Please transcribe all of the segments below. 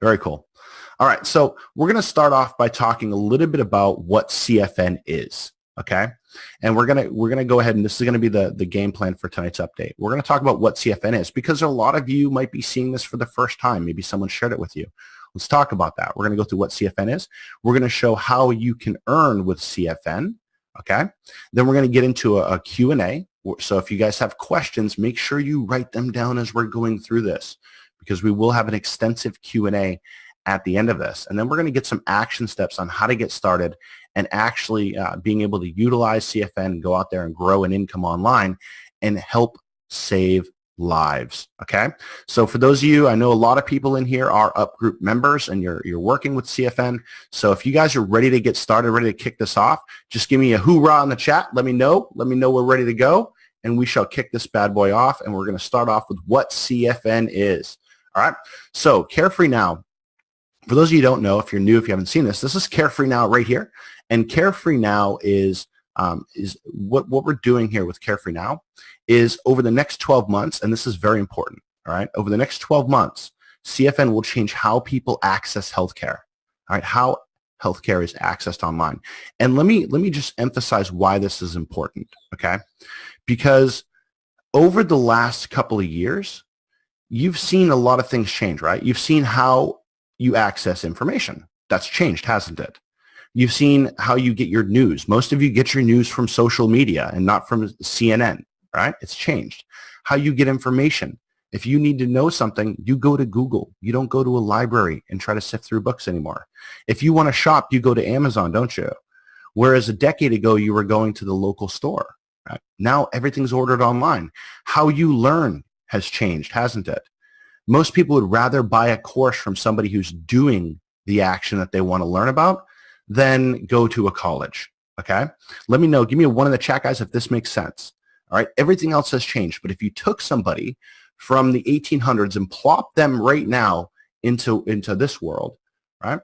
Very cool. All right, so we're going to start off by talking a little bit about what CFN is, okay? And we're gonna go ahead, and this is going to be the game plan for tonight's update. We're going to talk about what CFN is because a lot of you might be seeing this for the first time. Maybe someone shared it with you. Let's talk about that. We're going to go through what CFN is. We're going to show how you can earn with CFN, okay? Then we're going to get into a Q&A. So if you guys have questions, make sure you write them down as we're going through this because we will have an extensive Q&A at the end of this. And then we're going to get some action steps on how to get started and actually being able to utilize CFN, go out there and grow an income online and help save lives, okay? So for those of you, I know a lot of people in here are up group members and you're working with CFN. So if you guys are ready to get started, ready to kick this off, just give me a hoorah in the chat. Let me know we're ready to go and we shall kick this bad boy off. And we're going to start off with what CFN is. All right. So Carefree Now, for those of you who don't know, if you're new, if you haven't seen this is Carefree Now right here. And Carefree Now is what we're doing here with Carefree Now is over the next 12 months, and this is very important, all right? Over the next 12 months, CFN will change how people access healthcare, all right? How healthcare is accessed online. And let me just emphasize why this is important, okay? Because over the last couple of years, you've seen a lot of things change, right? You've seen how you access information. That's changed, hasn't it? You've seen how you get your news. Most of you get your news from social media and not from CNN, right? It's changed. How you get information. If you need to know something, you go to Google. You don't go to a library and try to sift through books anymore. If you want to shop, you go to Amazon, don't you? Whereas a decade ago, you were going to the local store, right? Now everything's ordered online. How you learn has changed, hasn't it? Most people would rather buy a course from somebody who's doing the action that they want to learn about than go to a college, okay? Let me know. Give me a 1 in the chat, guys, if this makes sense. All right, everything else has changed. But if you took somebody from the 1800s and plopped them right now into this world, right,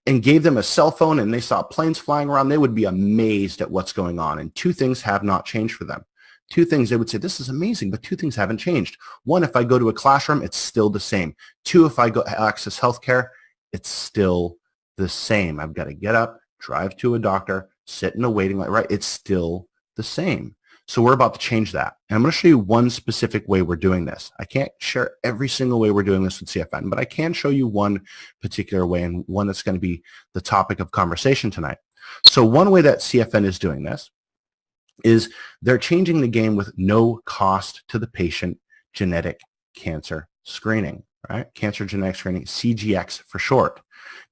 and gave them a cell phone and they saw planes flying around, they would be amazed at what's going on. And two things have not changed for them. Two things, they would say, this is amazing, but two things haven't changed. One, if I go to a classroom, it's still the same. Two, if I go access healthcare, it's still the same. I've got to get up, drive to a doctor, sit in a waiting line, right? It's still the same. So we're about to change that. And I'm going to show you one specific way we're doing this. I can't share every single way we're doing this with CFN, but I can show you one particular way and one that's going to be the topic of conversation tonight. So one way that CFN is doing this is they're changing the game with no cost to the patient genetic cancer screening, right? Cancer genetic screening, CGX for short.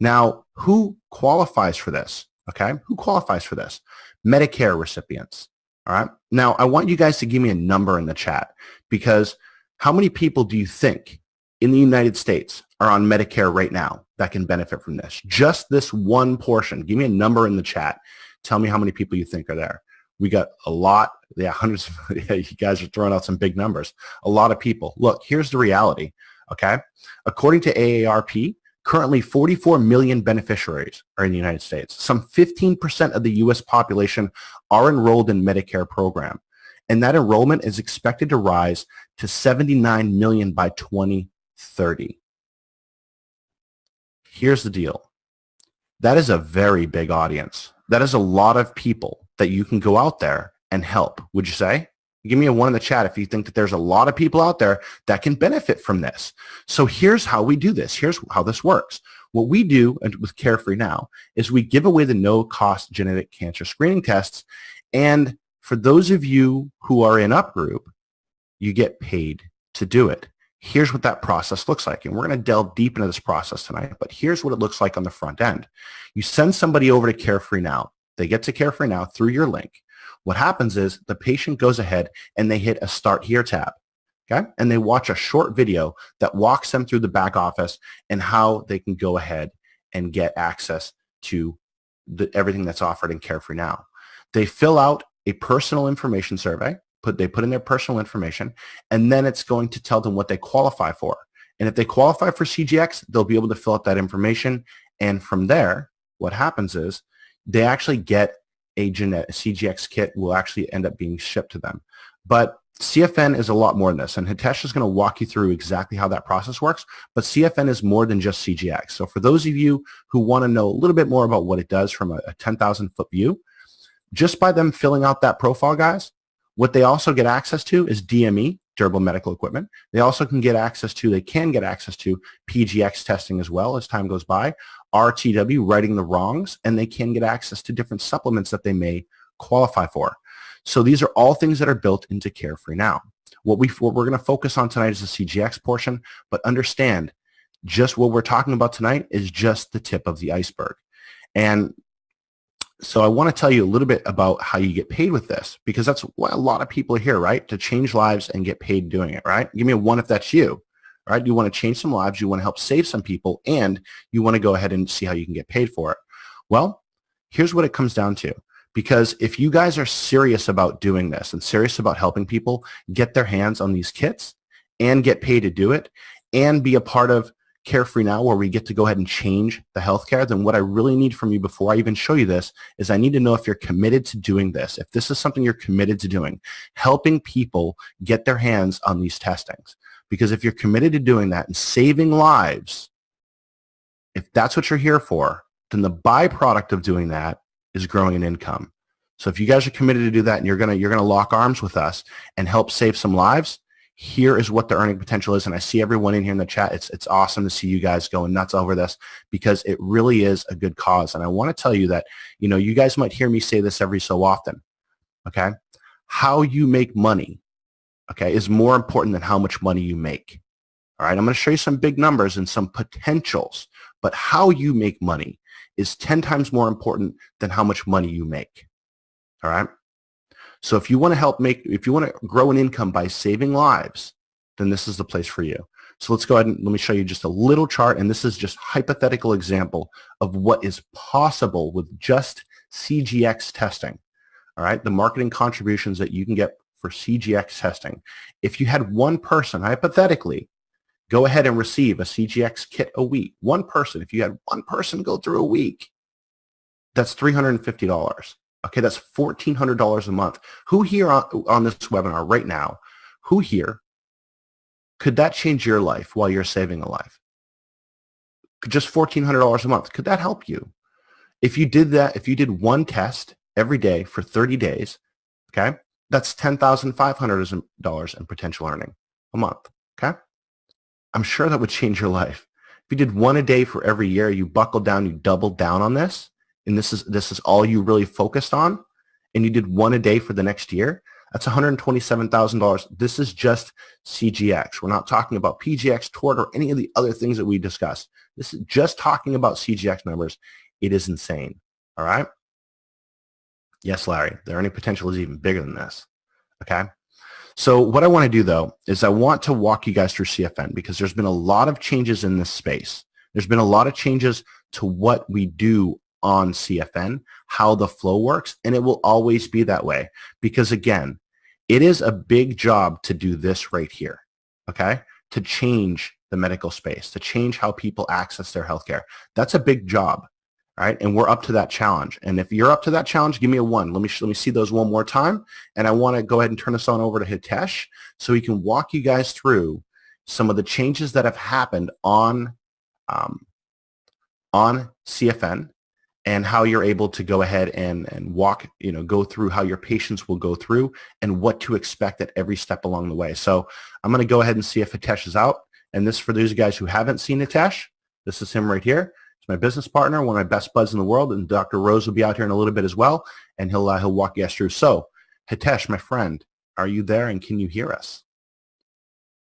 Now, who qualifies for this? Okay, who qualifies for this? Medicare recipients. All right. Now, I want you guys to give me a number in the chat because how many people do you think in the United States are on Medicare right now that can benefit from this? Just this one portion. Give me a number in the chat. Tell me how many people you think are there. We got a lot. Yeah, hundreds. Yeah, you guys are throwing out some big numbers. A lot of people. Look, here's the reality. Okay. According to AARP, currently 44 million beneficiaries are in the United States. Some 15% of the U.S. population are enrolled in Medicare program. And that enrollment is expected to rise to 79 million by 2030. Here's the deal. That is a very big audience. That is a lot of people that you can go out there and help, would you say? Give me a 1 in the chat if you think that there's a lot of people out there that can benefit from this. So here's how we do this. Here's how this works. What we do with Carefree Now is we give away the no-cost genetic cancer screening tests. And for those of you who are in Up Group, you get paid to do it. Here's what that process looks like. And we're going to delve deep into this process tonight. But here's what it looks like on the front end. You send somebody over to Carefree Now. They get to Carefree Now through your link. What happens is the patient goes ahead and they hit a Start Here tab, okay? And they watch a short video that walks them through the back office and how they can go ahead and get access to everything that's offered in Carefree Now. They fill out a personal information survey, they put in their personal information, and then it's going to tell them what they qualify for. And if they qualify for CGX, they'll be able to fill out that information. And from there, what happens is they actually get a CGX kit will actually end up being shipped to them. But CFN is a lot more than this, and Hitesh is going to walk you through exactly how that process works, but CFN is more than just CGX. So for those of you who want to know a little bit more about what it does from a 10,000-foot view, just by them filling out that profile, guys, what they also get access to is DME, durable medical equipment. They also can get access to PGX testing as well as time goes by, RTW, righting the wrongs, and they can get access to different supplements that they may qualify for. So these are all things that are built into Carefree now. What we're going to focus on tonight is the CGX portion, but understand just what we're talking about tonight is just the tip of the iceberg. And so I want to tell you a little bit about how you get paid with this, because that's why a lot of people are here, right? To change lives and get paid doing it, right? Give me a 1 if that's you, right? You want to change some lives, you want to help save some people, and you want to go ahead and see how you can get paid for it. Well, here's what it comes down to. Because if you guys are serious about doing this and serious about helping people get their hands on these kits and get paid to do it and be a part of Carefree Now, where we get to go ahead and change the healthcare, then what I really need from you before I even show you this is I need to know if you're committed to doing this. If this is something you're committed to doing, helping people get their hands on these testings. Because if you're committed to doing that and saving lives, if that's what you're here for, then the byproduct of doing that is growing an income. So if you guys are committed to do that and you're gonna lock arms with us and help save some lives, here is what the earning potential is. And I see everyone in here in the chat. It's awesome to see you guys going nuts over this, because it really is a good cause. And I want to tell you that, you guys might hear me say this every so often, okay? How you make money, okay, is more important than how much money you make. All right, I'm going to show you some big numbers and some potentials, but how you make money is 10 times more important than how much money you make. All right. So if you want to grow an income by saving lives, then this is the place for you. So let's go ahead and let me show you just a little chart. And this is just a hypothetical example of what is possible with just CGX testing. All right. The marketing contributions that you can get for CGX testing. If you had one person, hypothetically, go ahead and receive a CGX kit a week. One person, if you had one person go through a week, that's $350. Okay, that's $1,400 a month. Who here on this webinar right now, who here, could that change your life while you're saving a life? Just $1,400 a month. Could that help you? If you did that, if you did one test every day for 30 days, okay, that's $10,500 in potential earning a month, okay? I'm sure that would change your life. If you did one a day for every year, you buckled down, you doubled down on this, and this is all you really focused on, and you did one a day for the next year, that's $127,000. This is just CGX. We're not talking about PGX, TORT, or any of the other things that we discussed. This is just talking about CGX numbers. It is insane, all right? Yes, Larry, the earning potential is even bigger than this, okay? So what I want to do, though, is I want to walk you guys through CFN, because there's been a lot of changes in this space. There's been a lot of changes to what we do on CFN, how the flow works, and it will always be that way. Because, again, it is a big job to do this right here, okay? To change the medical space, to change how people access their healthcare. That's a big job, right? And we're up to that challenge. And if you're up to that challenge, give me a 1. Let me see those one more time. And I want to go ahead and turn this on over to Hitesh so he can walk you guys through some of the changes that have happened on CFN and how you're able to go ahead and walk, go through how your patients will go through and what to expect at every step along the way. So I'm going to go ahead and see if Hitesh is out. And this, for those guys who haven't seen Hitesh, this is him right here. He's my business partner, one of my best buds in the world, and Dr. Rose will be out here in a little bit as well, and he'll walk you guys through. So, Hitesh, my friend, are you there, and can you hear us?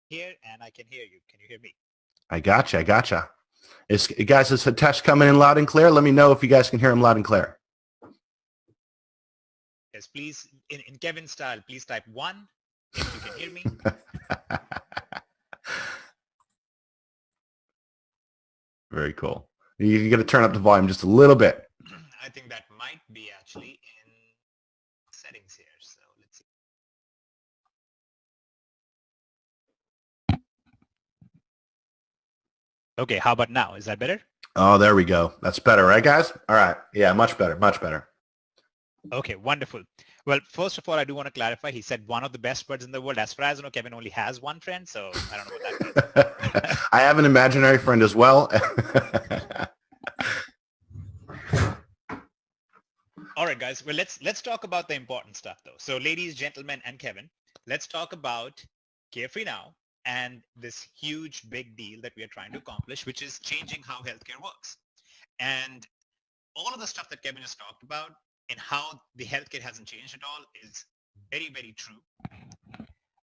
Here, and I can hear you. Can you hear me? I gotcha. Guys, is Hitesh coming in loud and clear? Let me know if you guys can hear him loud and clear. Yes, please, in Kevin style, please type 1 if you can hear me. Very cool. You got to turn up the volume just a little bit. I think that might be actually in settings here. So let's see. Okay, how about now? Is that better? Oh, there we go. That's better, right, guys? All right. Yeah, much better. Okay, wonderful. Well, first of all, I do want to clarify. He said one of the best birds in the world. As far as I know, Kevin only has one friend, so I don't know what that means. I have an imaginary friend as well. All right, guys. Well, let's talk about the important stuff, though. So, ladies, gentlemen, and Kevin, let's talk about Carefree now and this huge, big deal that we are trying to accomplish, which is changing how healthcare works. And all of the stuff that Kevin has talked about and how the healthcare hasn't changed at all is very, very true.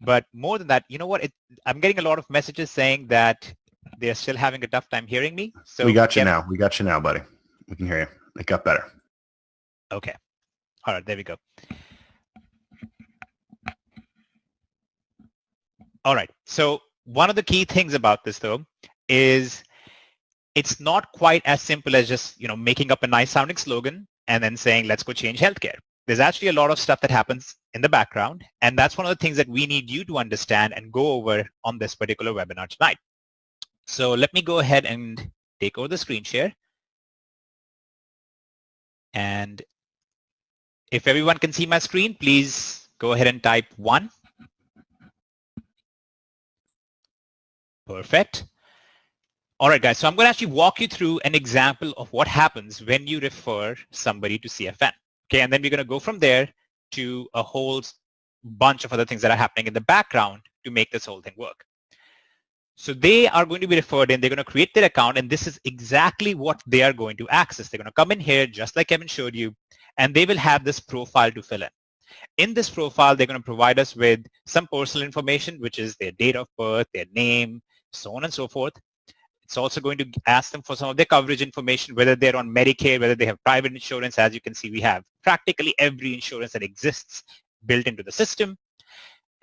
But more than that, you know what? I'm getting a lot of messages saying that they're still having a tough time hearing me. So we got you now. We got you now, buddy. We can hear you. It got better. Okay. All right. There we go. All right. So one of the key things about this, though, is it's not quite as simple as just, making up a nice sounding slogan and then saying, let's go change healthcare. There's actually a lot of stuff that happens in the background. And that's one of the things that we need you to understand and go over on this particular webinar tonight. So let me go ahead and take over the screen share. And if everyone can see my screen, please go ahead and type 1. Perfect. All right, guys. So I'm going to actually walk you through an example of what happens when you refer somebody to CFN. Okay, and then we're going to go from there to a whole bunch of other things that are happening in the background to make this whole thing work. So they are going to be referred in. They're going to create their account, and this is exactly what they are going to access. They're going to come in here, just like Kevin showed you, and they will have this profile to fill in. In this profile, they're going to provide us with some personal information, which is their date of birth, their name, so on and so forth. It's also going to ask them for some of their coverage information, whether they're on Medicare, whether they have private insurance. As you can see, we have practically every insurance that exists built into the system.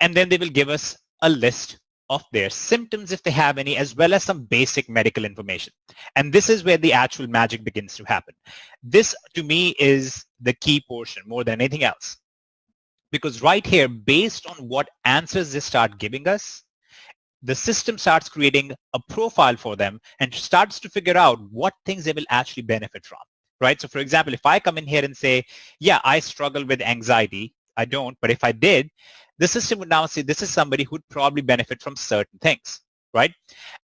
And then they will give us a list of their symptoms if they have any, as well as some basic medical information. And this is where the actual magic begins to happen. This, to me, is the key portion more than anything else. Because right here, based on what answers they start giving us, the system starts creating a profile for them and starts to figure out what things they will actually benefit from, right? So for example, if I come in here and say, yeah, I struggle with anxiety, I don't, but if I did, the system would now say this is somebody who would probably benefit from certain things, right?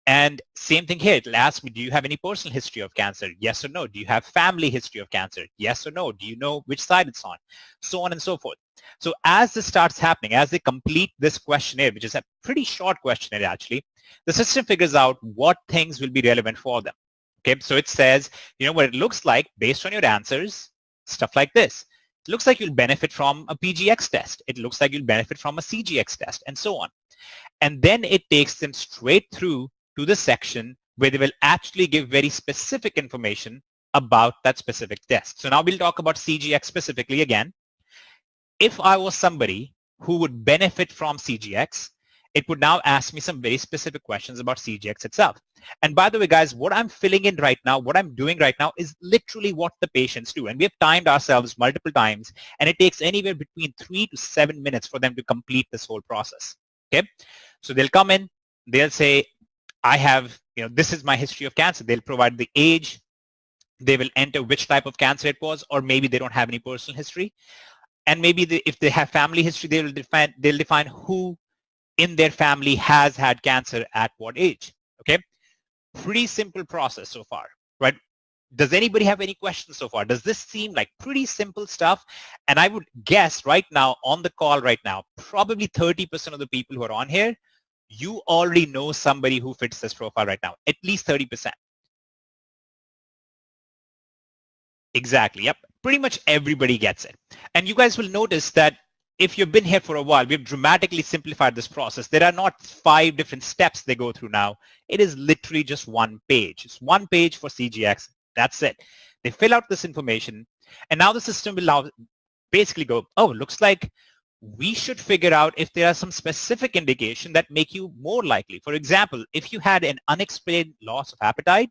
And same thing here, it'll ask me, do you have any personal history of cancer? Yes or no. Do you have family history of cancer? Yes or no. Do you know which side it's on? So on and so forth. So as this starts happening, as they complete this questionnaire, which is a pretty short questionnaire actually, the system figures out what things will be relevant for them. Okay, so it says, what it looks like based on your answers, stuff like this. It looks like you'll benefit from a PGX test. It looks like you'll benefit from a CGX test, and so on. And then it takes them straight through to the section where they will actually give very specific information about that specific test. So now we'll talk about CGX specifically again. If I was somebody who would benefit from CGX, it would now ask me some very specific questions about CGX itself. And by the way, guys, what I'm filling in right now, what I'm doing right now is literally what the patients do. And we have timed ourselves multiple times, and it takes anywhere between 3 to 7 minutes for them to complete this whole process. Okay, so they'll come in, they'll say, I have, this is my history of cancer. They'll provide the age, they will enter which type of cancer it was, or maybe they don't have any personal history. And maybe if they have family history, they'll define who in their family has had cancer at what age. Okay, pretty simple process so far, right? Does anybody have any questions so far? Does this seem like pretty simple stuff? And I would guess right now on the call right now, probably 30% of the people who are on here, you already know somebody who fits this profile right now, at least 30%. Exactly. Yep. Pretty much everybody gets it. And you guys will notice that if you've been here for a while, we've dramatically simplified this process. There are not 5 different steps they go through now. It is literally just one page. It's one page for CGX. That's it. They fill out this information, and now the system will now basically go, oh, looks like we should figure out if there are some specific indication that make you more likely. For example, if you had an unexplained loss of appetite,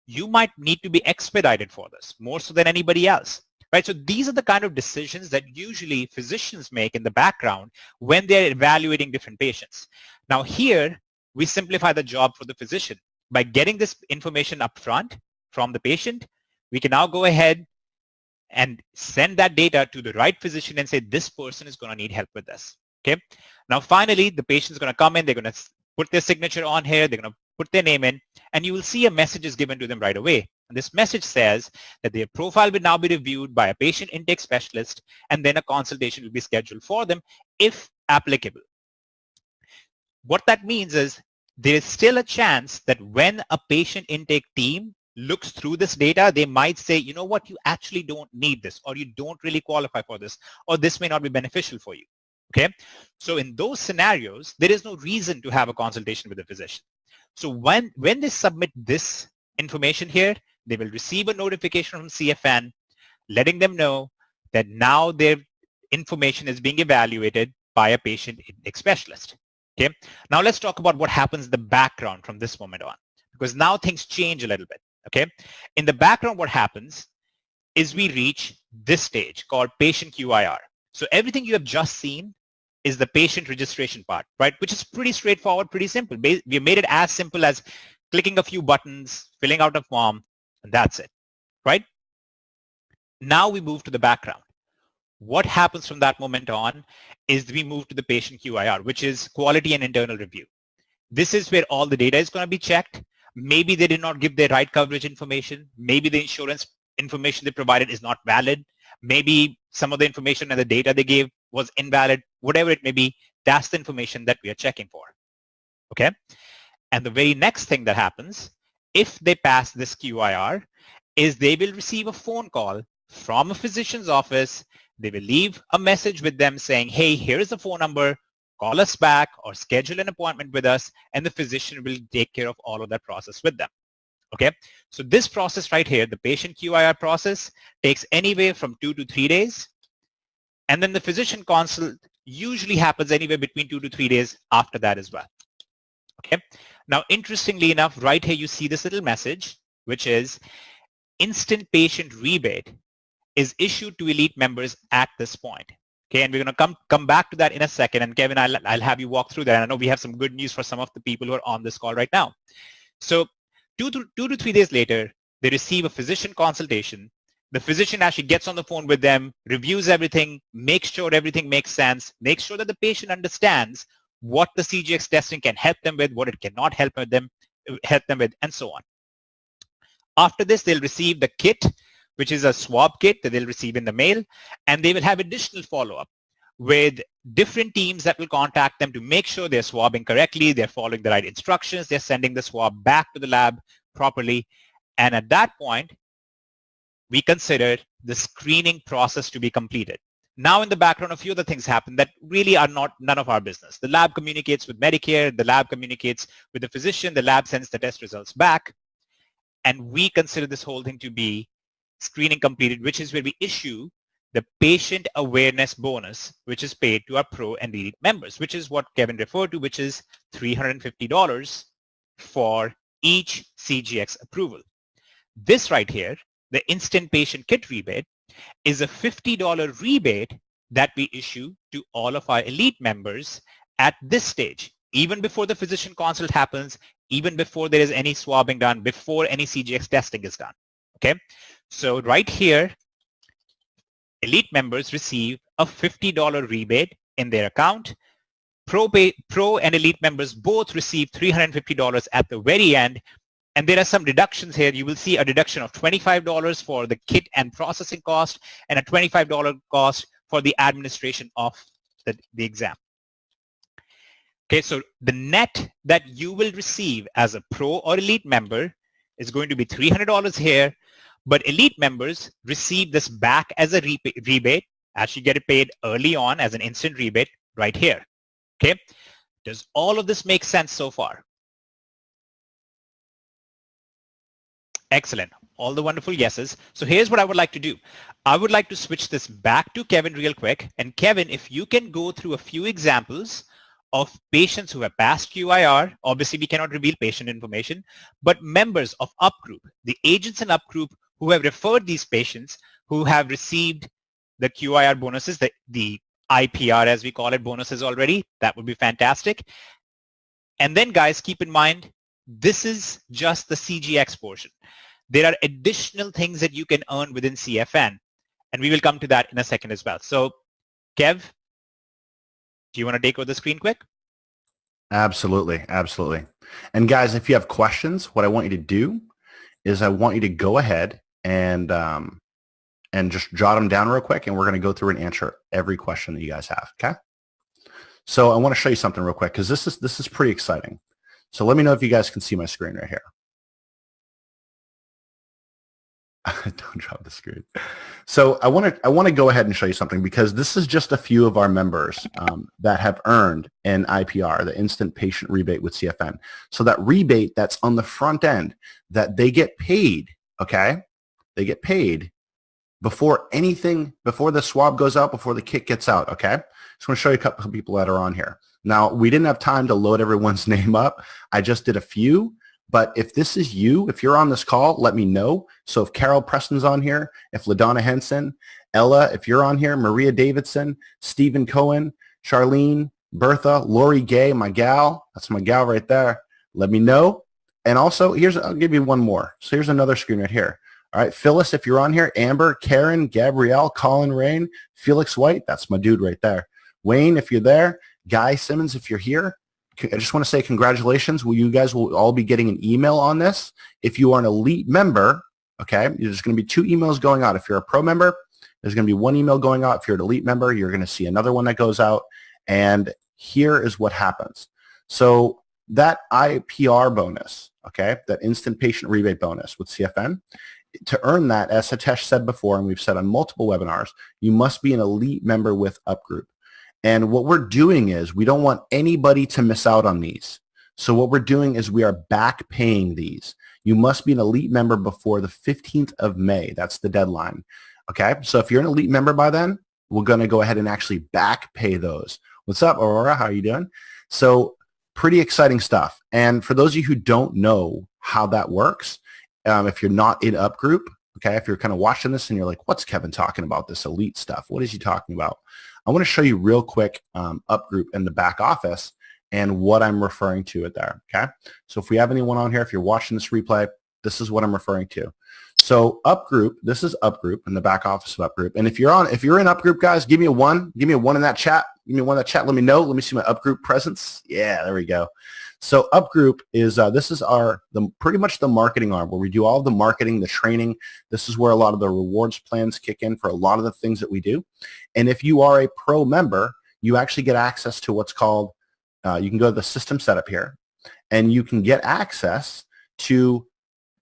you might need to be expedited for this, more so than anybody else, right? So these are the kind of decisions that usually physicians make in the background when they're evaluating different patients. Now here, we simplify the job for the physician. By getting this information up front from the patient, we can now go ahead, and send that data to the right physician and say, this person is going to need help with this. Okay. Now, finally, the patient's going to come in. They're going to put their signature on here. They're going to put their name in, and you will see a message is given to them right away. And this message says that their profile will now be reviewed by a patient intake specialist, and then a consultation will be scheduled for them if applicable. What that means is there is still a chance that when a patient intake team looks through this data, they might say, you know what, you actually don't need this, or you don't really qualify for this, or this may not be beneficial for you. Okay. So in those scenarios, there is no reason to have a consultation with a physician. So when they submit this information here, they will receive a notification from CFN letting them know that now their information is being evaluated by a patient intake specialist. Okay. Now let's talk about what happens in the background from this moment on, because now things change a little bit. Okay. In the background, what happens is we reach this stage called patient QIR. So everything you have just seen is the patient registration part, right? Which is pretty straightforward, pretty simple. We made it as simple as clicking a few buttons, filling out a form, and that's it, right? Now we move to the background. What happens from that moment on is we move to the patient QIR, which is quality and internal review. This is where all the data is going to be checked. Maybe they did not give their right coverage information. Maybe the insurance information they provided is not valid. Maybe some of the information and the data they gave was invalid. Whatever it may be, that's the information that we are checking for. Okay? And the very next thing that happens, if they pass this QIR, is they will receive a phone call from a physician's office. They will leave a message with them saying, hey, here's the phone number, call us back or schedule an appointment with us, and the physician will take care of all of that process with them. Okay, so this process right here, the patient QIR process, takes anywhere from 2 to 3 days. And then the physician consult usually happens anywhere between 2 to 3 days after that as well. Okay, now interestingly enough, right here you see this little message, which is instant patient rebate is issued to elite members at this point. Okay, and we're going to come back to that in a second. And Kevin, I'll have you walk through that. And I know we have some good news for some of the people who are on this call right now. So 2 to 3 days later, they receive a physician consultation. The physician actually gets on the phone with them, reviews everything, makes sure everything makes sense, makes sure that the patient understands what the CGX testing can help them with, what it cannot help them with, and so on. After this, they'll receive the kit, which is a swab kit that they'll receive in the mail, and they will have additional follow-up with different teams that will contact them to make sure they're swabbing correctly, they're following the right instructions, they're sending the swab back to the lab properly. And at that point, we consider the screening process to be completed. Now in the background, a few other things happen that really are none of our business. The lab communicates with Medicare, the lab communicates with the physician, the lab sends the test results back, and we consider this whole thing to be screening completed, which is where we issue the patient awareness bonus, which is paid to our pro and elite members, which is what Kevin referred to, which is $350 for each CGX approval. This right here, the instant patient kit rebate, is a $50 rebate that we issue to all of our elite members at this stage, even before the physician consult happens, even before there is any swabbing done, before any CGX testing is done. Okay, so right here, elite members receive a $50 rebate in their account. Pro and elite members both receive $350 at the very end. And there are some deductions here. You will see a deduction of $25 for the kit and processing cost and a $25 cost for the administration of the exam. Okay, so the net that you will receive as a pro or elite member is going to be $300 here, but elite members receive this back as a rebate, actually get it paid early on as an instant rebate right here. Okay, does all of this make sense so far? Excellent. All the wonderful yeses. So here's what I would like to do. I would like to switch this back to Kevin real quick. And Kevin, if you can go through a few examples of patients who have passed QIR, obviously we cannot reveal patient information, but members of UP group, the agents in UP group who have referred these patients who have received the QIR bonuses, the IPR as we call it, bonuses already, that would be fantastic. And then guys, keep in mind, this is just the CGX portion. There are additional things that you can earn within CFN. And we will come to that in a second as well. So Kev, do you want to take over the screen quick? Absolutely. Absolutely. And guys, if you have questions, what I want you to do is I want you to go ahead and just jot them down real quick, and we're going to go through and answer every question that you guys have. Okay. So I want to show you something real quick because this is pretty exciting. So let me know if you guys can see my screen right here. Don't drop the screen. So I want to go ahead and show you something because this is just a few of our members that have earned an IPR, the Instant Patient Rebate with CFN. So that rebate that's on the front end that they get paid, okay? They get paid before the swab goes out, before the kit gets out, okay? Just want to show you a couple of people that are on here. Now, we didn't have time to load everyone's name up. I just did a few. But if this is you, if you're on this call, let me know. So if Carol Preston's on here, if LaDonna Henson, Ella, if you're on here, Maria Davidson, Stephen Cohen, Charlene, Bertha, Lori Gay, my gal, that's my gal right there. Let me know. And also, I'll give you one more. So here's another screen right here. All right, Phyllis, if you're on here, Amber, Karen, Gabrielle, Colin Rain, Felix White, that's my dude right there. Wayne, if you're there, Guy Simmons, if you're here, I just want to say congratulations. You guys will all be getting an email on this. If you are an elite member, okay, there's going to be 2 emails going out. If you're a pro member, there's going to be 1 email going out. If you're an elite member, you're going to see another one that goes out. And here is what happens. So that IPR bonus, okay, that instant patient rebate bonus with CFN, to earn that, as Hitesh said before, and we've said on multiple webinars, you must be an elite member with UpGroup. And what we're doing is we don't want anybody to miss out on these. So what we're doing is we are back paying these. You must be an elite member before the 15th of May. That's the deadline. Okay, so if you're an elite member by then, we're going to go ahead and actually back pay those. What's up, Aurora? How are you doing? So pretty exciting stuff. And for those of you who don't know how that works, if you're not in UpGroup, okay, if you're kind of watching this and you're like, what's Kevin talking about, this elite stuff? What is he talking about? I want to show you real quick UpGroup in the back office and what I'm referring to it there, okay? So if we have anyone on here, if you're watching this replay, this is what I'm referring to. So UpGroup, this is UpGroup in the back office of UpGroup. And if you're in UpGroup, guys, give me a 1. Give me a 1 in that chat. Give me a 1 in that chat. Let me know. Let me see my UpGroup presence. Yeah, there we go. So UpGroup is, this is pretty much the marketing arm where we do all of the marketing, the training. This is where a lot of the rewards plans kick in for a lot of the things that we do. And if you are a pro member, you actually get access to what's called, you can go to the system setup here, and you can get access to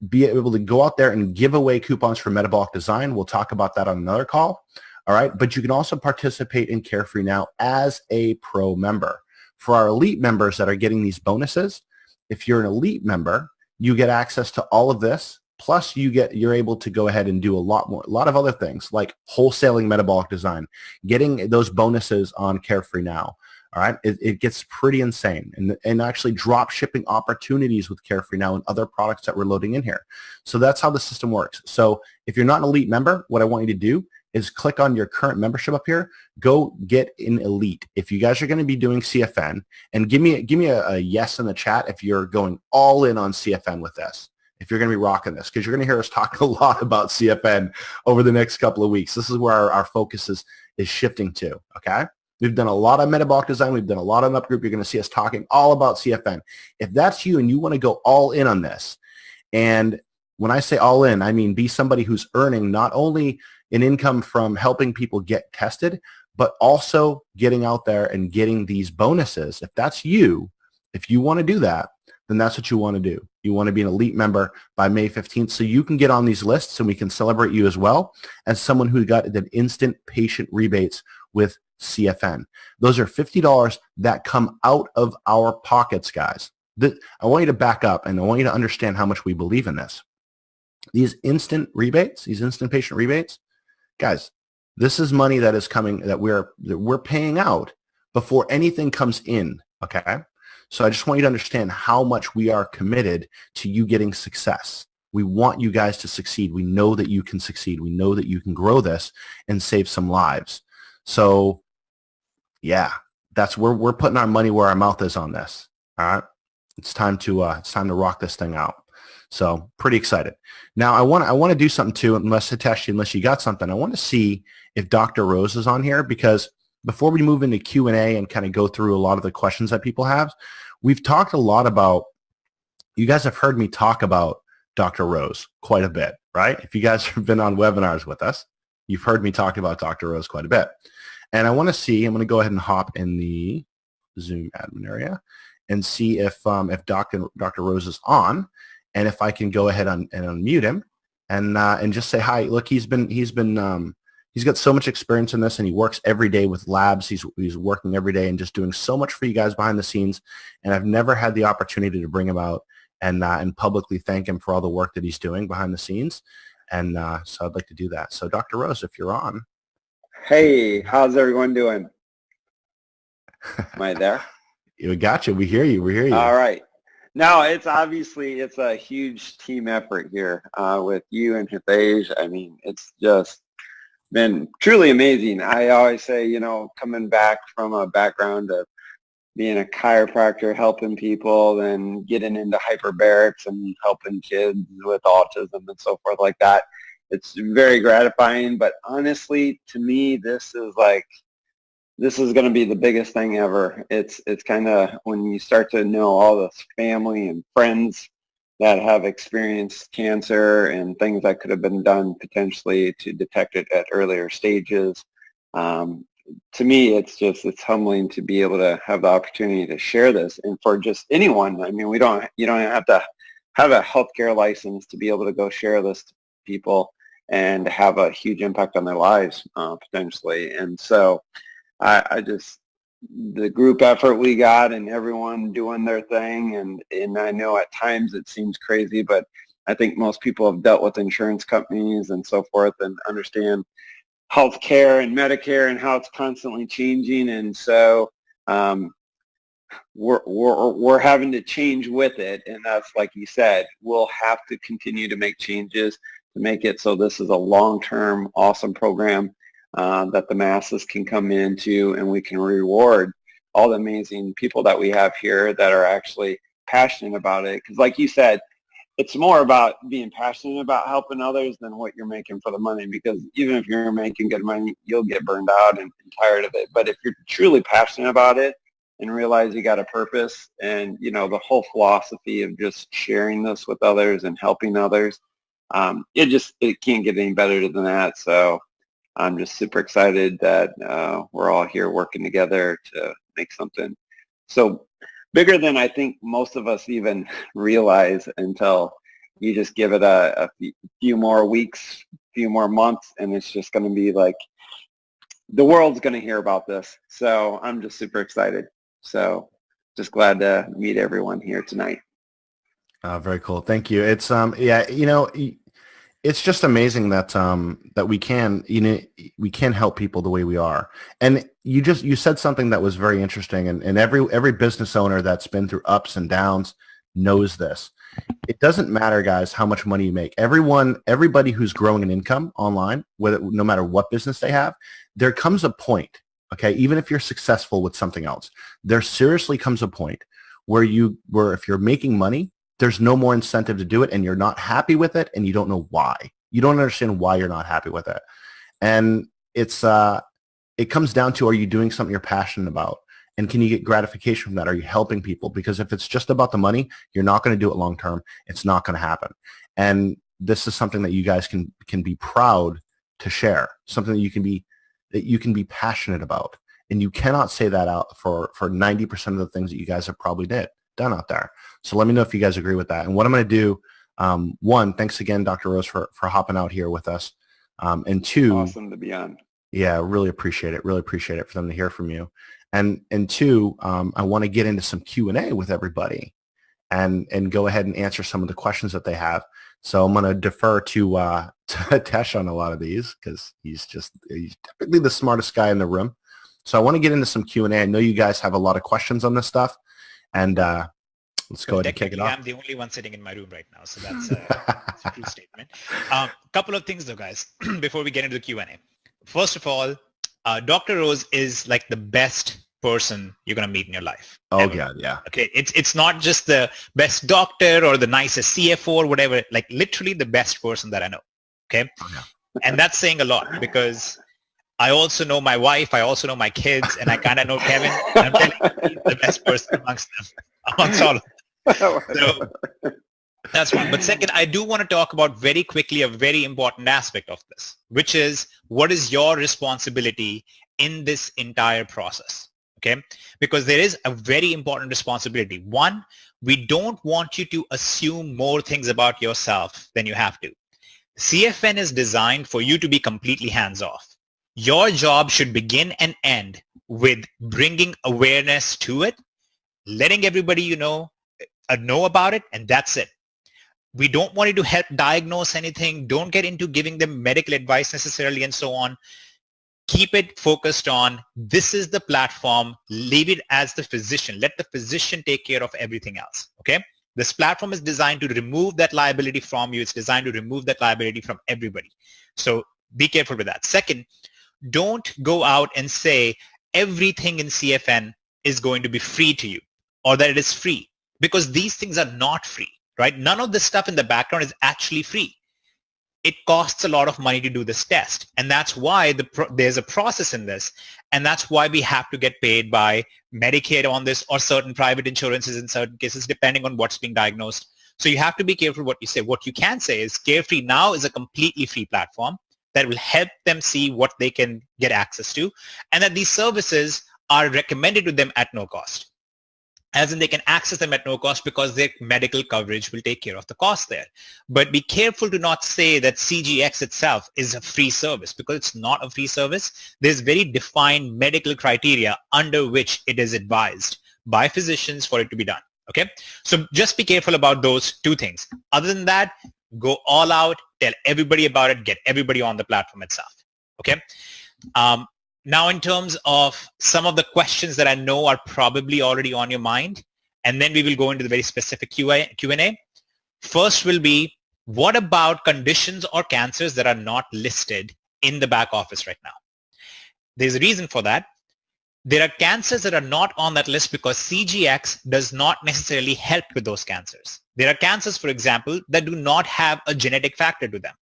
be able to go out there and give away coupons for metabolic design. We'll talk about that on another call. All right. But you can also participate in Carefree Now as a pro member. For our elite members that are getting these bonuses, if you're an elite member, you get access to all of this. Plus, you're able to go ahead and do a lot of other things like wholesaling metabolic design, getting those bonuses on Carefree Now. All right, it gets pretty insane, and actually drop shipping opportunities with Carefree Now and other products that we're loading in here. So that's how the system works. So if you're not an elite member, what I want you to do is click on your current membership up here. Go get an elite. If you guys are going to be doing CFN, and give me a yes in the chat if you're going all in on CFN with this. If you're going to be rocking this, because you're going to hear us talk a lot about CFN over the next couple of weeks. This is where our focus is shifting to. Okay. We've done a lot of metabolic design. We've done a lot on UpGroup. You're going to see us talking all about CFN. If that's you and you want to go all in on this, and when I say all in, I mean be somebody who's earning not only an income from helping people get tested, but also getting out there and getting these bonuses. If that's you, if you want to do that, then that's what you want to do. You want to be an elite member by May 15th so you can get on these lists and we can celebrate you as well as someone who got the instant patient rebates with CFN. Those are $50 that come out of our pockets, guys. I want you to back up and I want you to understand how much we believe in this. These instant rebates, these instant patient rebates, guys, this is money that is coming that we're paying out before anything comes in, okay? So I just want you to understand how much we are committed to you getting success. We want you guys to succeed. We know that you can succeed. We know that you can grow this and save some lives. So yeah, that's where we're putting our money where our mouth is on this. All right, it's time to rock this thing out. So pretty excited. Now I want to do something too, unless you got something. I want to see if Dr. Rose is on here, because before we move into Q&A and kind of go through a lot of the questions that people have, we've talked a lot about, you guys have heard me talk about Dr. Rose quite a bit, right? If you guys have been on webinars with us, you've heard me talk about Dr. Rose quite a bit. And I want to see, I'm going to go ahead and hop in the Zoom admin area and see if Dr. Rose is on, and if I can go ahead and unmute him and just say hi. Look, he's got so much experience in this, and he works every day with labs. He's working every day and just doing so much for you guys behind the scenes. And I've never had the opportunity to bring him out and publicly thank him for all the work that he's doing behind the scenes. And so I'd like to do that. So Dr. Rose, if you're on. Hey, how's everyone doing? Am I there? We got you. We hear you. We hear you. All right. No, it's a huge team effort here with you and Hitesh. I mean, it's just been truly amazing. I always say, coming back from a background of being a chiropractor, helping people, then getting into hyperbarics and helping kids with autism and so forth like that. It's very gratifying, but honestly, to me, this is going to be the biggest thing ever. It's kind of when you start to know all this family and friends that have experienced cancer and things that could have been done potentially to detect it at earlier stages. To me, it's humbling to be able to have the opportunity to share this, and for just anyone. I mean, you don't have to have a healthcare license to be able to go share this to people and have a huge impact on their lives potentially. And so the group effort we got and everyone doing their thing, and I know at times it seems crazy, but I think most people have dealt with insurance companies and so forth and understand healthcare and Medicare and how it's constantly changing. And so we're having to change with it, and that's, like you said, we'll have to continue to make changes to make it so this is a long-term awesome program that the masses can come into, and we can reward all the amazing people that we have here that are actually passionate about it. Because like you said, it's more about being passionate about helping others than what you're making for the money, because even if you're making good money, you'll get burned out and tired of it. But if you're truly passionate about it and realize you got a purpose, and the whole philosophy of just sharing this with others and helping others, it can't get any better than that. So I'm just super excited that we're all here working together to make something so bigger than I think most of us even realize, until you just give it a few more weeks, few more months, and it's just going to be like the world's going to hear about this. So I'm just super excited. So just glad to meet everyone here tonight. Very cool. Thank you. It's it's just amazing that that we can help people the way we are. And you said something that was very interesting, and every business owner that's been through ups and downs knows this. It doesn't matter, guys, how much money you make. Everybody who's growing an income online, no matter what business they have, there comes a point, okay, even if you're successful with something else, there seriously comes a point where if you're making money, there's no more incentive to do it, and you're not happy with it, and you don't know why. You don't understand why you're not happy with it. And it comes down to, are you doing something you're passionate about? And can you get gratification from that? Are you helping people? Because if it's just about the money, you're not going to do it long term. It's not going to happen. And this is something that you guys can be proud to share, something that you can be passionate about. And you cannot say that out for 90% of the things that you guys have probably done out there. So let me know if you guys agree with that. And what I'm going to do, one, thanks again, Dr. Rose, for hopping out here with us. And two, awesome to be on. Yeah, really appreciate it. Really appreciate it for them to hear from you. And two, I want to get into some Q&A with everybody and go ahead and answer some of the questions that they have. So I'm going to defer to Tesh on a lot of these, because he's typically the smartest guy in the room. So I want to get into some Q&A. I know you guys have a lot of questions on this stuff, and let's go ahead and kick it off. I'm the only one sitting in my room right now, so that's a true statement. Couple of things though, guys, before we get into the Q&A. First of all, Dr. Rose is like the best person you're going to meet in your life. Oh, ever. God, yeah. Okay, it's not just the best doctor or the nicest CFO or whatever, like literally the best person that I know. Okay, Oh, yeah. and that's saying a lot because I also know my wife, I also know my kids, and I kind of know Kevin. And I'm telling you, he's the best person amongst them, amongst all of them. So that's one. But second, I do want to talk about very quickly a very important aspect of this, which is what is your responsibility in this entire process? Okay, because there is a very important responsibility. One, we don't want you to assume more things about yourself than you have to. CFN is designed for you to be completely hands-off. Your job should begin and end with bringing awareness to it, letting everybody you know about it, and that's it. We don't want you to help diagnose anything. Don't get into giving them medical advice necessarily and so on. Keep it focused on this is the platform. Leave it as the physician. Let the physician take care of everything else. Okay? This platform is designed to remove that liability from you. It's designed to remove that liability from everybody. So be careful with that. Second, don't go out and say everything in CFN is going to be free to you or that it is free, because these things are not free, right? None of this stuff in the background is actually free. It costs a lot of money to do this test. And that's why there's a process in this. And that's why we have to get paid by Medicaid on this or certain private insurances in certain cases, depending on what's being diagnosed. So you have to be careful what you say. What you can say is Carefree now is a completely free platform that will help them see what they can get access to, and that these services are recommended to them at no cost. As in they can access them at no cost because their medical coverage will take care of the cost there. But be careful to not say that CGX itself is a free service, because it's not a free service. There's very defined medical criteria under which it is advised by physicians for it to be done. Okay, so just be careful about those two things. Other than that, go all out, tell everybody about it, get everybody on the platform itself. Okay. Now, in terms of some of the questions that I know are probably already on your mind, and then we will go into the very specific Q&A. First will be, what about conditions or cancers that are not listed in the back office right now? There's a reason for that. There are cancers that are not on that list because CGX does not necessarily help with those cancers. There are cancers, for example, that do not have a genetic factor to them.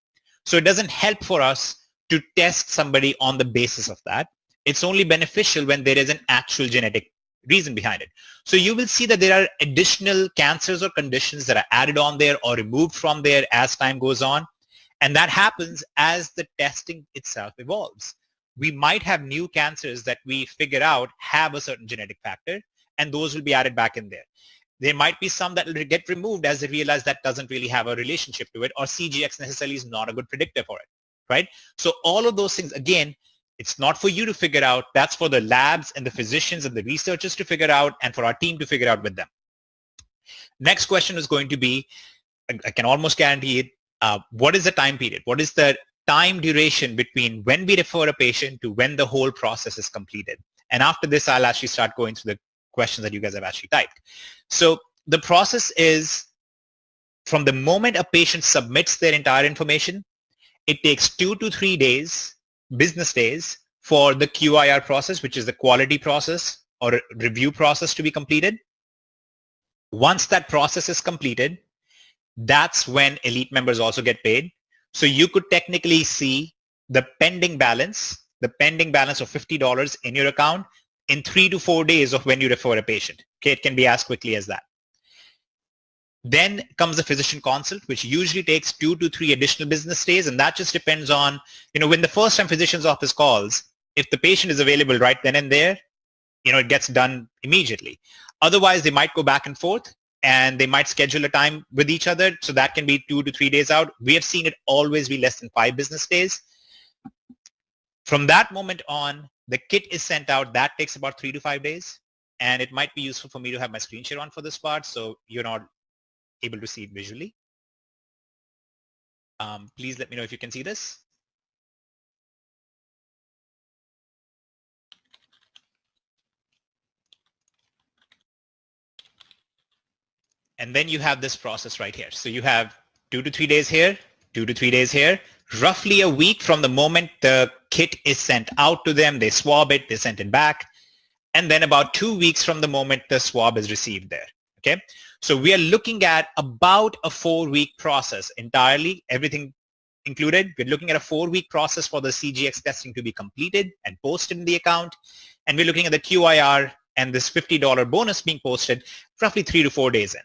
So it doesn't help for us to test somebody on the basis of that. It's only beneficial when there is an actual genetic reason behind it. So you will see that there are additional cancers or conditions that are added on there or removed from there as time goes on. And that happens as the testing itself evolves. We might have new cancers that we figure out have a certain genetic factor, and those will be added back in there. There might be some that will get removed as they realize that doesn't really have a relationship to it, or CGX necessarily is not a good predictor for it, right? So all of those things, again, it's not for you to figure out. That's for the labs and the physicians and the researchers to figure out, and for our team to figure out with them. Next question is going to be, I can almost guarantee it, what is the time period? What is the time duration between when we refer a patient to when the whole process is completed? And after this, I'll actually start going through the questions that you guys have actually typed. So the process is from the moment a patient submits their entire information, it takes 2 to 3 days, business days, for the QIR process, which is the quality process or review process, to be completed. Once that process is completed, that's when elite members also get paid. So you could technically see the pending balance of $50 in your account in 3 to 4 days of when you refer a patient. Okay, it can be as quickly as that. Then comes the physician consult, which usually takes 2 to 3 additional business days, and that just depends on, when the first time physician's office calls, if the patient is available right then and there, it gets done immediately. Otherwise, they might go back and forth, and they might schedule a time with each other, so that can be 2 to 3 days out. We have seen it always be less than 5 business days. From that moment on, the kit is sent out. That takes about 3 to 5 days, and it might be useful for me to have my screen share on for this part, so you're not able to see it visually. Please let me know if you can see this. And then you have this process right here. So you have 2 to 3 days here, 2 to 3 days here, roughly a week from the moment the kit is sent out to them. They swab it, they send it back. and then about 2 weeks from the moment the swab is received there. Okay, so we are looking at about a 4-week process entirely, everything included. We're looking at a 4-week process for the CGX testing to be completed and posted in the account, and we're looking at the QIR and this $50 bonus being posted roughly 3 to 4 days in.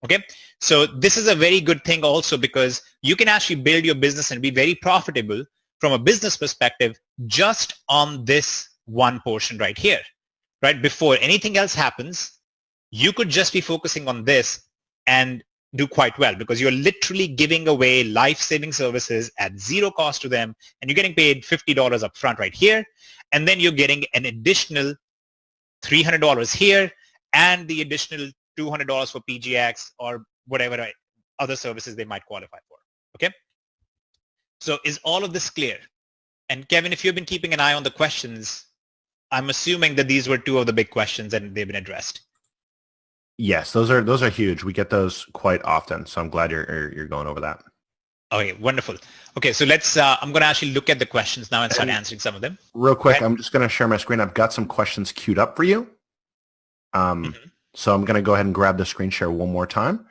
Okay, so this is a very good thing also, because you can actually build your business and be very profitable from a business perspective just on this one portion right here, right? Before anything else happens, you could just be focusing on this and do quite well, because you're literally giving away life-saving services at zero cost to them, and you're getting paid $50 up front right here, and then you're getting an additional $300 here and the additional $200 for PGX or whatever other services they might qualify for. Okay, so is all of this clear? And Kevin, if you've been keeping an eye on the questions, I'm assuming that these were two of the big questions and they've been addressed. Yes, those are huge. We get those quite often, so I'm glad you're going over that. Okay, wonderful. Okay, so let's. I'm going to actually look at the questions now and start answering some of them. Real quick, I'm just going to share my screen. I've got some questions queued up for you. So I'm going to go ahead and grab the screen share one more time.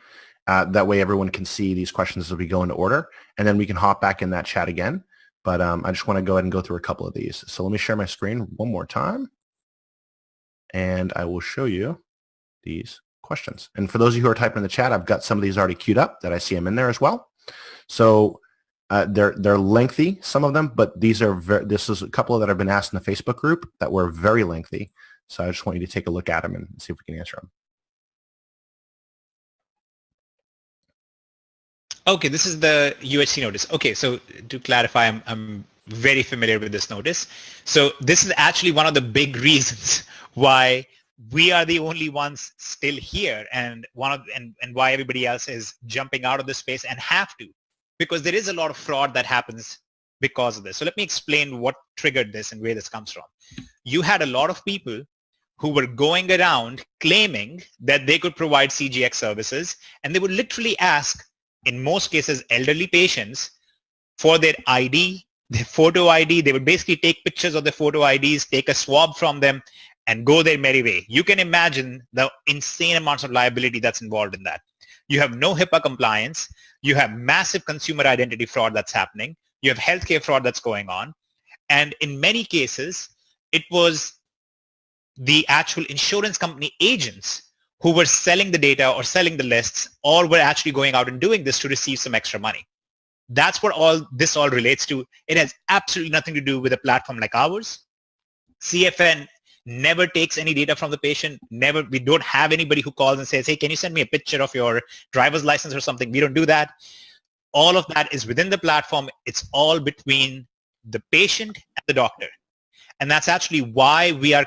That way everyone can see these questions as we go into order, and then we can hop back in that chat again. But I just want to go ahead and go through a couple of these. So let me share my screen one more time, and I will show you these questions. And for those of you who are typing in the chat, I've got some of these already queued up that I see them in there as well. So they're lengthy, some of them, but these are this is a couple that have been asked in the Facebook group that were very lengthy. So I just want you to take a look at them and see if we can answer them. Okay, this is the UHC notice. Okay, so to clarify, I'm very familiar with this notice. So this is actually one of the big reasons why we are the only ones still here, and why everybody else is jumping out of the space and have to, because there is a lot of fraud that happens because of this. So let me explain what triggered this and where this comes from. You had a lot of people who were going around claiming that they could provide CGX services, and they would literally ask, in most cases, elderly patients for their ID, their photo ID. They would basically take pictures of their photo IDs, take a swab from them, and go their merry way. You can imagine the insane amounts of liability that's involved in that. You have no HIPAA compliance. You have massive consumer identity fraud that's happening. You have healthcare fraud that's going on. And in many cases, it was the actual insurance company agents who were selling the data or selling the lists, or were actually going out and doing this to receive some extra money. That's what this all relates to. It has absolutely nothing to do with a platform like ours. CFN never takes any data from the patient. Never. We don't have anybody who calls and says, hey, can you send me a picture of your driver's license or something? We don't do that. All of that is within the platform. It's all between the patient and the doctor. And that's actually why we are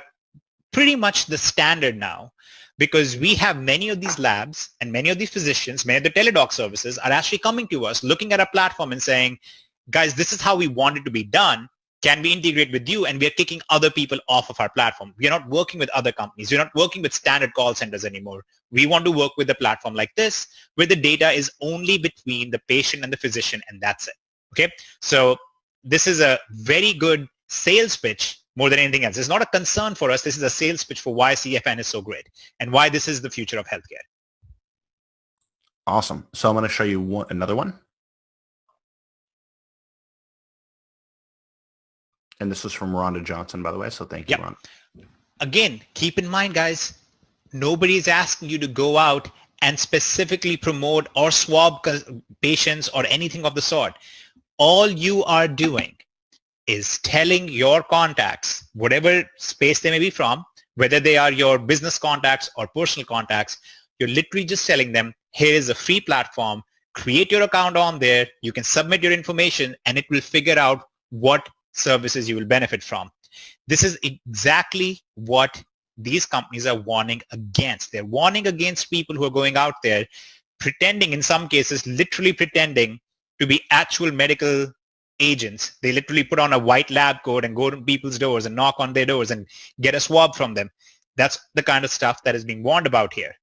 pretty much the standard now, because we have many of these labs and many of these physicians, many of the teledoc services are actually coming to us, looking at our platform and saying, guys, this is how we want it to be done. Can we integrate with you? And we are kicking other people off of our platform. We are not working with other companies. We're not working with standard call centers anymore. We want to work with a platform like this, where the data is only between the patient and the physician, and that's it. Okay? So this is a very good sales pitch more than anything else. It's not a concern for us. This is a sales pitch for why CFN is so great and why this is the future of healthcare. Awesome. So I'm going to show you another one. And this is from Rhonda Johnson, by the way. So thank you, Rhonda. Again, keep in mind, guys, nobody is asking you to go out and specifically promote or swab patients or anything of the sort. All you are doing is telling your contacts, whatever space they may be from, whether they are your business contacts or personal contacts, you're literally just telling them, here is a free platform, create your account on there, you can submit your information, and it will figure out what services you will benefit from. This is exactly what these companies are warning against. They're warning against people who are going out there pretending, in some cases, literally pretending to be actual medical agents. They literally put on a white lab coat and go to people's doors and knock on their doors and get a swab from them. That's the kind of stuff that is being warned about here.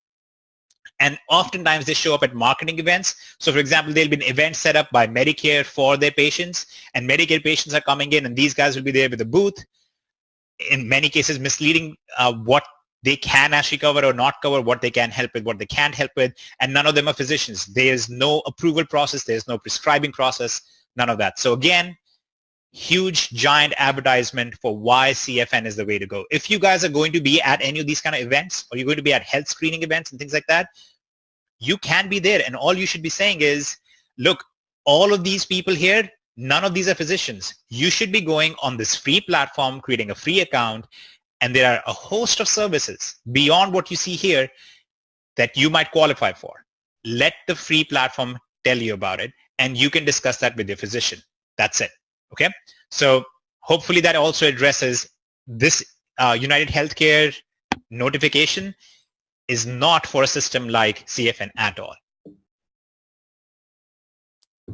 And oftentimes they show up at marketing events. So for example, there'll be an event set up by Medicare for their patients, and Medicare patients are coming in, and these guys will be there with a booth. in many cases misleading what they can actually cover or not cover, what they can help with, what they can't help with, and none of them are physicians. There's no approval process, there's no prescribing process, none of that. So again, huge giant advertisement for why CFN is the way to go. If you guys are going to be at any of these kind of events, or you're going to be at health screening events and things like that, you can be there, and all you should be saying is, look, all of these people here, none of these are physicians. You should be going on this free platform, creating a free account, and there are a host of services beyond what you see here that you might qualify for. Let the free platform tell you about it, and you can discuss that with your physician. That's it. Okay? So hopefully that also addresses this United Healthcare notification is not for a system like CFN at all.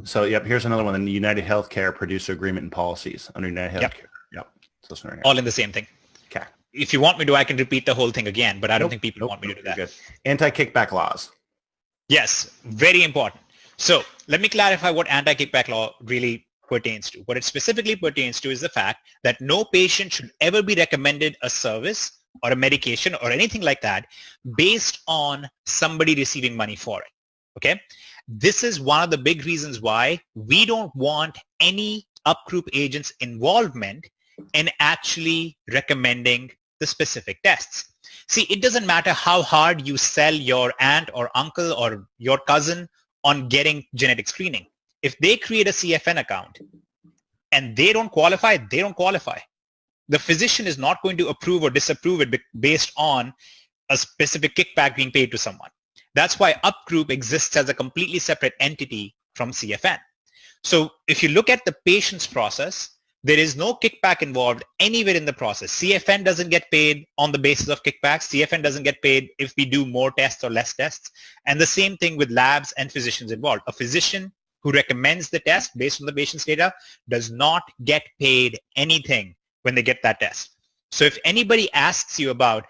So, yep, here's another one, the United Healthcare Producer Agreement and Policies under United Healthcare. Yep. So right all in the same thing. Okay. If you want me to, I can repeat the whole thing again, but I don't think people want me to do that. Good. Anti-kickback laws. Yes, very important. So let me clarify what anti-kickback law really pertains to. What it specifically pertains to is the fact that no patient should ever be recommended a service or a medication or anything like that based on somebody receiving money for it. Okay? This is one of the big reasons why we don't want any up-group agents' involvement in actually recommending the specific tests. See, it doesn't matter how hard you sell your aunt or uncle or your cousin on getting genetic screening. If they create a CFN account and they don't qualify, they don't qualify. The physician is not going to approve or disapprove it based on a specific kickback being paid to someone. That's why UpGroup exists as a completely separate entity from CFN. So if you look at the patient's process, there is no kickback involved anywhere in the process. CFN doesn't get paid on the basis of kickbacks. CFN doesn't get paid if we do more tests or less tests. And the same thing with labs and physicians involved. A physician who recommends the test based on the patient's data does not get paid anything when they get that test. So if anybody asks you about,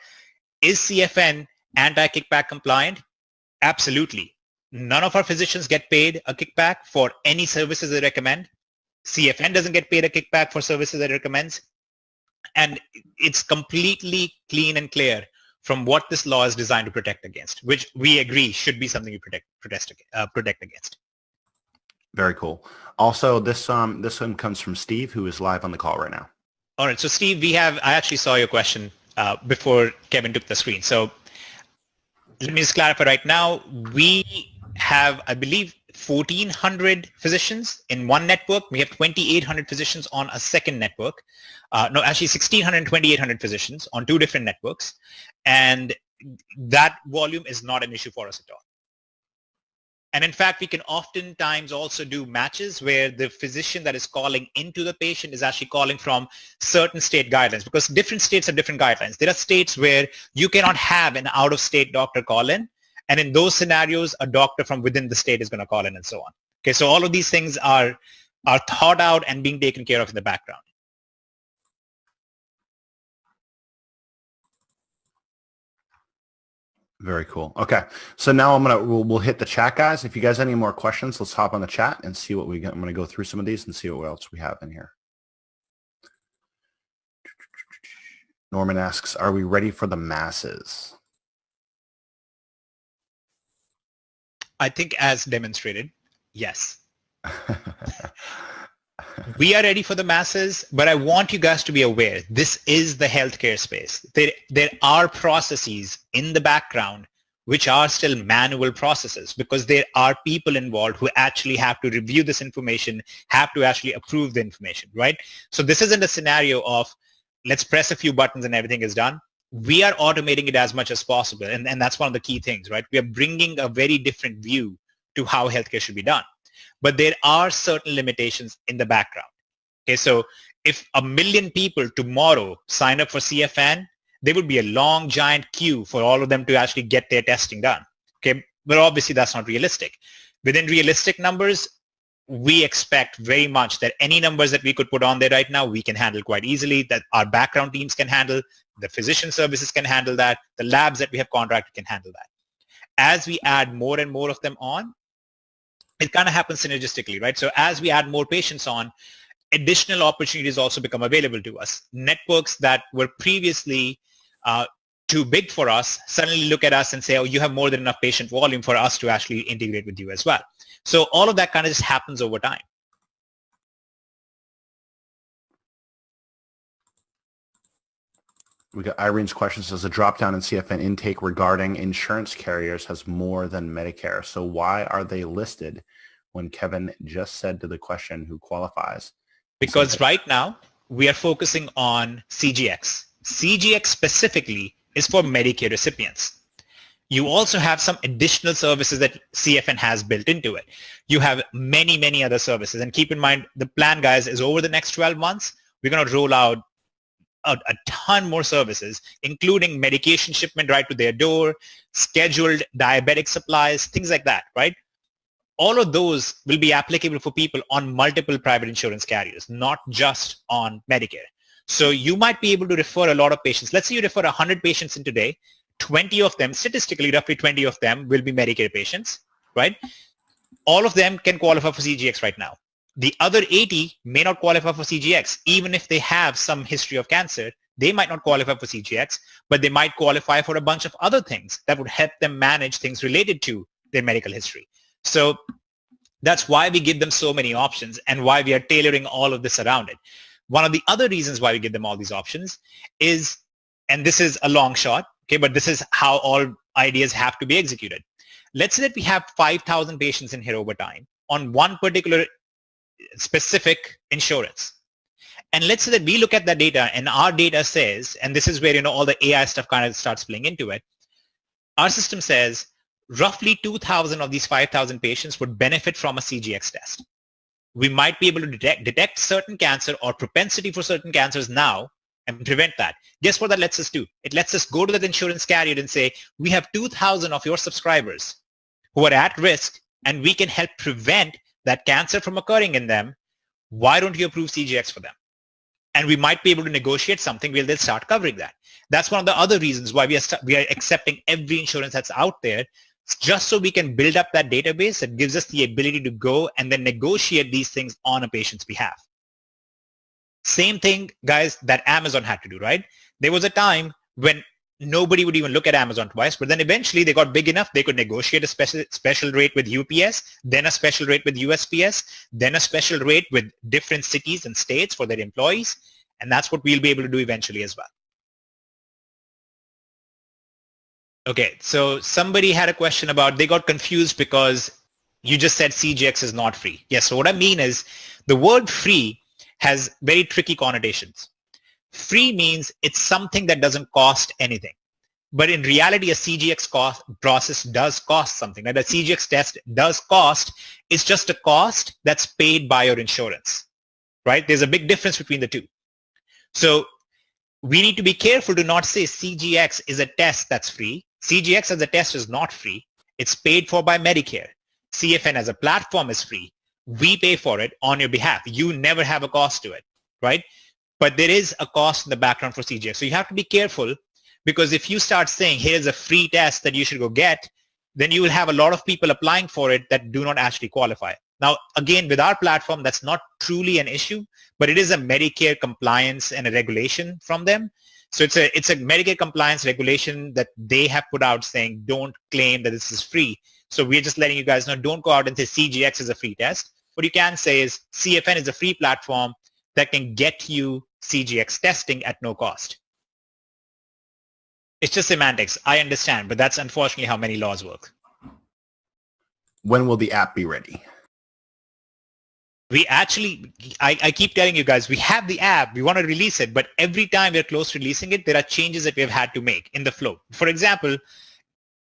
is CFN anti-kickback compliant? Absolutely. None of our physicians get paid a kickback for any services they recommend. CFN doesn't get paid a kickback for services that it recommends. And it's completely clean and clear from what this law is designed to protect against, which we agree should be something you protect against. Very cool. Also, this one comes from Steve, who is live on the call right now. All right. So Steve, I actually saw your question before Kevin took the screen. So let me just clarify right now. We have, I believe, 1,400 physicians in one network. We have 2,800 physicians on a second network. No, actually 1,600 and 2,800 physicians on two different networks. And that volume is not an issue for us at all. And in fact, we can oftentimes also do matches where the physician that is calling into the patient is actually calling from certain state guidelines, because different states have different guidelines. There are states where you cannot have an out-of-state doctor call in. And in those scenarios, a doctor from within the state is going to call in and so on. Okay, so all of these things are thought out and being taken care of in the background. Very cool. Okay, so now we'll hit the chat, guys. If you guys have any more questions, let's hop on the chat and see what we get. I'm going to go through some of these and see what else we have in here. Norman asks, are we ready for the masses? I think as demonstrated, yes. We are ready for the masses, but I want you guys to be aware, this is the healthcare space. There are processes in the background which are still manual processes, because there are people involved who actually have to review this information, have to actually approve the information, right? So this isn't a scenario of let's press a few buttons and everything is done. We are automating it as much as possible, and that's one of the key things, right? We are bringing a very different view to how healthcare should be done. But there are certain limitations in the background. Okay, so if 1 million people tomorrow sign up for CFN, there would be a long, giant queue for all of them to actually get their testing done. Okay, but obviously that's not realistic. Within realistic numbers, we expect very much that any numbers that we could put on there right now, we can handle quite easily, that our background teams can handle, the physician services can handle that, the labs that we have contracted can handle that. As we add more and more of them on, it kind of happens synergistically, right? So as we add more patients on, additional opportunities also become available to us. Networks that were previously too big for us suddenly look at us and say, oh, you have more than enough patient volume for us to actually integrate with you as well. So all of that kind of just happens over time. We got Irene's question. Says the drop down in CFN intake regarding insurance carriers has more than Medicare. So why are they listed when Kevin just said to the question who qualifies? Because right now we are focusing on CGX. CGX specifically is for Medicare recipients. You also have some additional services that CFN has built into it. You have many, many other services. And keep in mind, the plan, guys, is over the next 12 months, we're going to roll out a ton more services, including medication shipment right to their door, scheduled diabetic supplies, things like that, right? All of those will be applicable for people on multiple private insurance carriers, not just on Medicare. So you might be able to refer a lot of patients. Let's say you refer 100 patients in today, 20 of them, statistically, roughly 20 of them will be Medicare patients, right? All of them can qualify for CGX right now. The other 80 may not qualify for CGX. Even if they have some history of cancer, they might not qualify for CGX, but they might qualify for a bunch of other things that would help them manage things related to their medical history. So that's why we give them so many options and why we are tailoring all of this around it. One of the other reasons why we give them all these options is, and this is a long shot, okay, but this is how all ideas have to be executed. Let's say that we have 5,000 patients in here over time on one particular specific insurance. And let's say that we look at that data and our data says, and this is where, all the AI stuff kind of starts playing into it. Our system says roughly 2,000 of these 5,000 patients would benefit from a CGX test. We might be able to detect certain cancer or propensity for certain cancers now and prevent that. Guess what that lets us do? It lets us go to that insurance carrier and say, we have 2,000 of your subscribers who are at risk and we can help prevent that cancer from occurring in them. Why don't you approve CGX for them? And we might be able to negotiate something where they'll start covering that. That's one of the other reasons why we are accepting every insurance that's out there, just so we can build up that database that gives us the ability to go and then negotiate these things on a patient's behalf. Same thing, guys, that Amazon had to do, right? There was a time when nobody would even look at Amazon twice, but then eventually they got big enough, they could negotiate a special rate with UPS, then a special rate with USPS, then a special rate with different cities and states for their employees, and that's what we'll be able to do eventually as well. Okay, so somebody had a question about, they got confused because you just said CGX is not free. Yes, so what I mean is the word free has very tricky connotations. Free means it's something that doesn't cost anything. But in reality, a CGX process does cost something. Like a CGX test does cost. It's just a cost that's paid by your insurance, right? There's a big difference between the two. So we need to be careful to not say CGX is a test that's free. CGX as a test is not free. It's paid for by Medicare. CFN as a platform is free. We pay for it on your behalf. You never have a cost to it, right? But there is a cost in the background for CGX. So you have to be careful, because if you start saying, here's a free test that you should go get, then you will have a lot of people applying for it that do not actually qualify. Now, again, with our platform, that's not truly an issue, but it is a Medicare compliance and a regulation from them. So it's a Medicare compliance regulation that they have put out saying, don't claim that this is free. So we're just letting you guys know, don't go out and say CGX is a free test. What you can say is CFN is a free platform that can get you CGX testing at no cost. It's just semantics. I understand, but that's unfortunately how many laws work. When will the app be ready? We actually, I keep telling you guys, we have the app, we want to release it, but every time we're close to releasing it, there are changes that we've had to make in the flow. For example,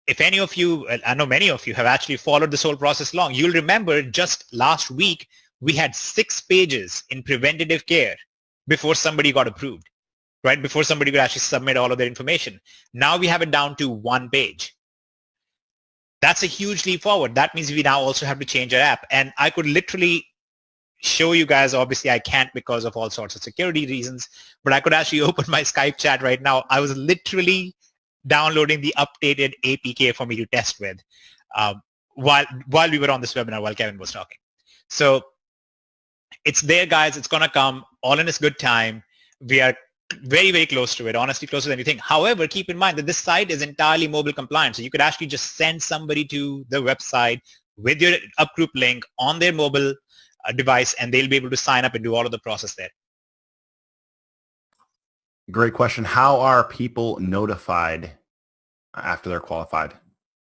if any of you, I know many of you have actually followed this whole process long, you'll remember just last week, we had 6 pages in preventative care before somebody got approved, right? Before somebody could actually submit all of their information. Now we have it down to 1 page. That's a huge leap forward. That means we now also have to change our app. And I could literally show you guys, obviously I can't because of all sorts of security reasons, but I could actually open my Skype chat right now. I was literally downloading the updated APK for me to test with while we were on this webinar, while Kevin was talking. So it's there, guys. It's going to come all in its good time. We are very, very close to it, honestly closer than you think. However, keep in mind that this site is entirely mobile compliant. So you could actually just send somebody to the website with your UpGroup link on their mobile device, and they'll be able to sign up and do all of the process there. Great question. How are people notified after they're qualified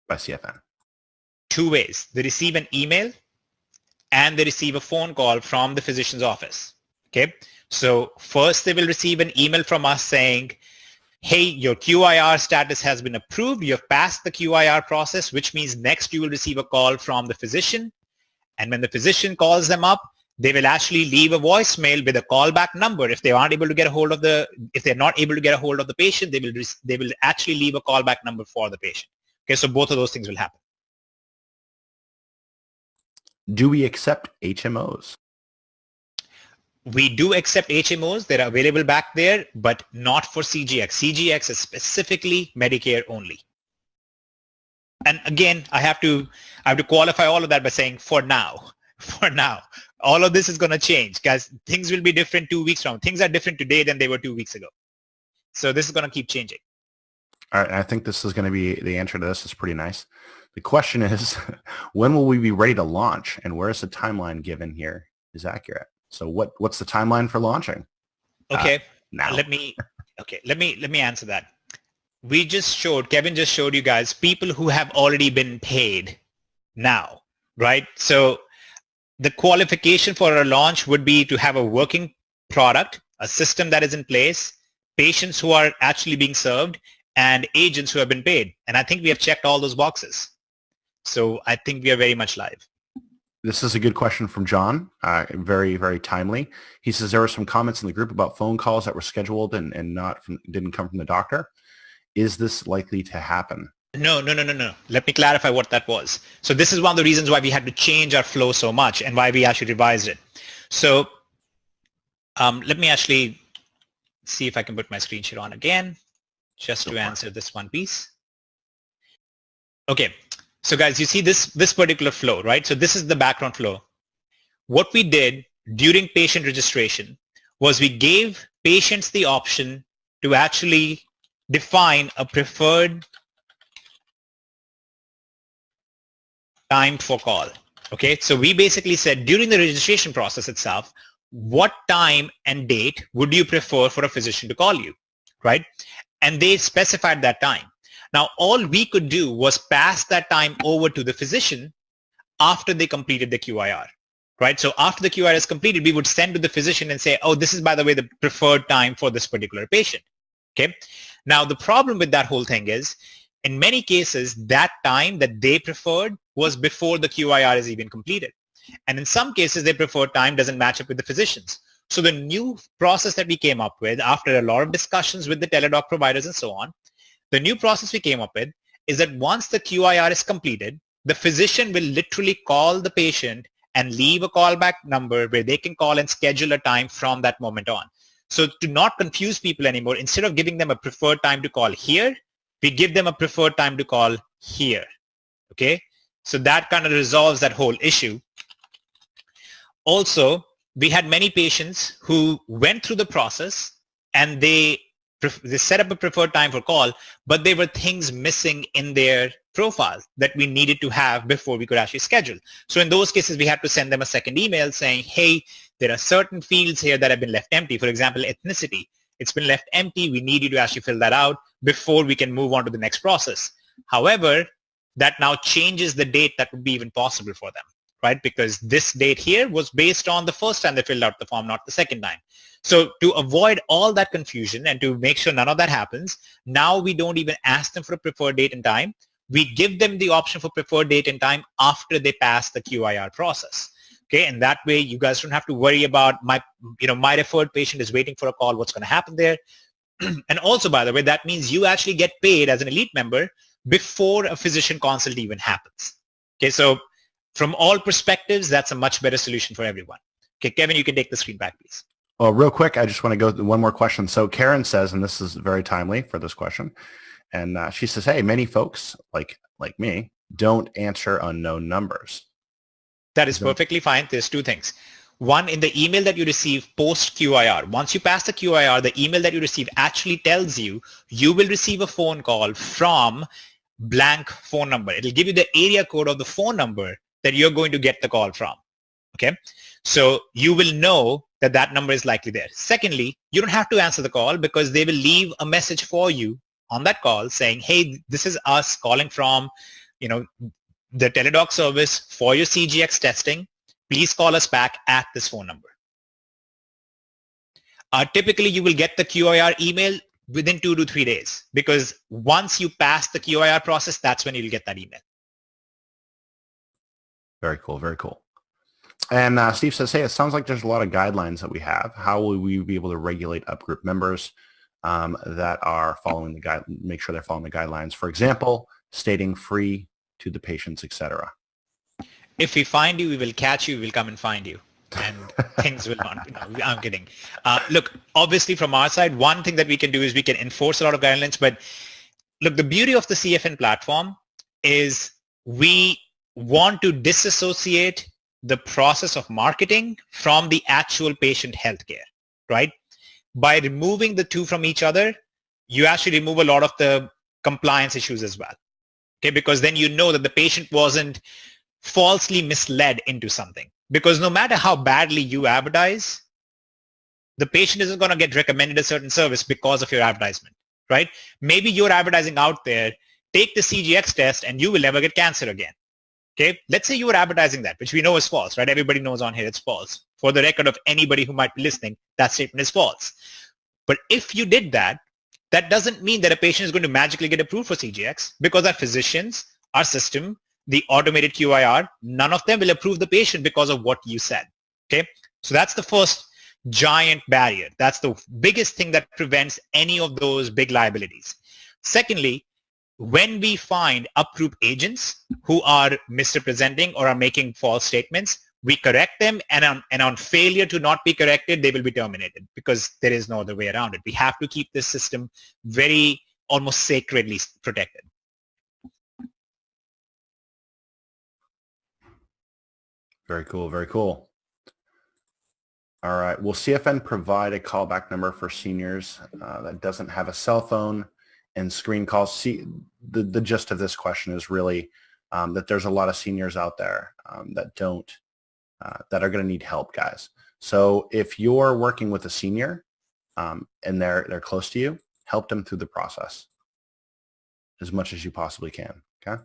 by CFN? Two ways. They receive an email and they receive a phone call from the physician's office. Okay. So first they will receive an email from us saying, hey, your QIR status has been approved. You have passed the QIR process, which means next you will receive a call from the physician. And when the physician calls them up, they will actually leave a voicemail with a callback number. If they aren't able to get a hold of if they're not able to get a hold of the patient, they will actually leave a callback number for the patient. Okay, so both of those things will happen. Do we accept HMOs? We do accept HMOs. They're available back there, but not for CGX. CGX is specifically Medicare only. And again, I have to qualify all of that by saying for now, all of this is going to change, guys. Things will be different 2 weeks from now. Things are different today than they were 2 weeks ago. So this is going to keep changing. All right. I think this is going to be the answer to this is pretty nice. The question is, when will we be ready to launch, and where is the timeline given here is accurate? So what's the timeline for launching? Okay. Now. Let me answer that. Kevin just showed you guys people who have already been paid now, right? So the qualification for a launch would be to have a working product, a system that is in place, patients who are actually being served, and agents who have been paid. And I think we have checked all those boxes. So I think we are very much live. This is a good question from John. Very, very timely. He says there were some comments in the group about phone calls that were scheduled and didn't come from the doctor. Is this likely to happen? No. Let me clarify what that was. So this is one of the reasons why we had to change our flow so much and why we actually revised it. So let me actually see if I can put my screen share on again, just to answer this one piece. Okay. So guys, you see this particular flow, right? So this is the background flow. What we did during patient registration was we gave patients the option to actually define a preferred time for call. Okay, so we basically said during the registration process itself, what time and date would you prefer for a physician to call you, right? And they specified that time. Now, all we could do was pass that time over to the physician after they completed the QIR, right? So after the QIR is completed, we would send to the physician and say, oh, this is, by the way, the preferred time for this particular patient, okay? Now, the problem with that whole thing is, in many cases, that time that they preferred was before the QIR is even completed. And in some cases, their preferred time doesn't match up with the physicians. So the new process that we came up with after a lot of discussions with the teledoc providers and so on, the new process we came up with is that once the QIR is completed, the physician will literally call the patient and leave a callback number where they can call and schedule a time from that moment on. So to not confuse people anymore, instead of giving them a preferred time to call here, we give them a preferred time to call here. Okay? So that kind of resolves that whole issue. Also, we had many patients who went through the process and they set up a preferred time for call, but there were things missing in their profile that we needed to have before we could actually schedule. So in those cases, we had to send them a second email saying, hey, there are certain fields here that have been left empty. For example, ethnicity. It's been left empty. We need you to actually fill that out before we can move on to the next process. However, that now changes the date that would be even possible for them, right? Because this date here was based on the first time they filled out the form, not the second time. So to avoid all that confusion and to make sure none of that happens, now we don't even ask them for a preferred date and time. We give them the option for preferred date and time after they pass the QIR process. Okay, and that way you guys don't have to worry about my referred patient is waiting for a call, what's going to happen there. And also, by the way, that means you actually get paid as an elite member before a physician consult even happens. Okay, so from all perspectives, that's a much better solution for everyone. Okay, Kevin, you can take the screen back, please. Well, real quick, I just want to go to one more question. So Karen says, and this is very timely for this question, and she says, hey, many folks like me don't answer unknown numbers. That is perfectly fine. There's two things. One, in the email that you receive post QIR. Once you pass the QIR, the email that you receive actually tells you you will receive a phone call from blank phone number. It'll give you the area code of the phone number that you're going to get the call from. Okay, so you will know that that number is likely there. Secondly, you don't have to answer the call because they will leave a message for you on that call saying, hey, this is us calling from, the Teledoc service for your CGX testing. Please call us back at this phone number. Typically, you will get the QIR email within 2 to 3 days because once you pass the QIR process, that's when you'll get that email. Very cool. Very cool. And Steve says, hey, it sounds like there's a lot of guidelines that we have. How will we be able to regulate UpGroup members that are following the guide, make sure they're following the guidelines? For example, stating free to the patients, etc. If we find you, we will catch you. We will come and find you. And things will not. I'm kidding. Look, obviously from our side, one thing that we can do is we can enforce a lot of guidelines. But look, the beauty of the CFN platform is we want to disassociate the process of marketing from the actual patient healthcare, right? By removing the two from each other, you actually remove a lot of the compliance issues as well. Okay, because then you know that the patient wasn't falsely misled into something. Because no matter how badly you advertise, the patient isn't going to get recommended a certain service because of your advertisement, right? Maybe you're advertising out there, take the CGX test and you will never get cancer again. Okay, let's say you were advertising that, which we know is false, right? Everybody knows on here it's false. For the record of anybody who might be listening, that statement is false. But if you did that, that doesn't mean that a patient is going to magically get approved for CGX because our physicians, our system, the automated QIR, none of them will approve the patient because of what you said. Okay, so that's the first giant barrier. That's the biggest thing that prevents any of those big liabilities. Secondly, when we find UpGroup agents who are misrepresenting or are making false statements, we correct them, and on failure to not be corrected, they will be terminated because there is no other way around it. We have to keep this system very almost sacredly protected. Very cool. Very cool. All right. Will CFN provide a callback number for seniors that doesn't have a cell phone and screen calls? See, the gist of this question is really that there's a lot of seniors out there that don't, that are going to need help, guys. So if you're working with a senior and they're close to you, help them through the process as much as you possibly can. Okay.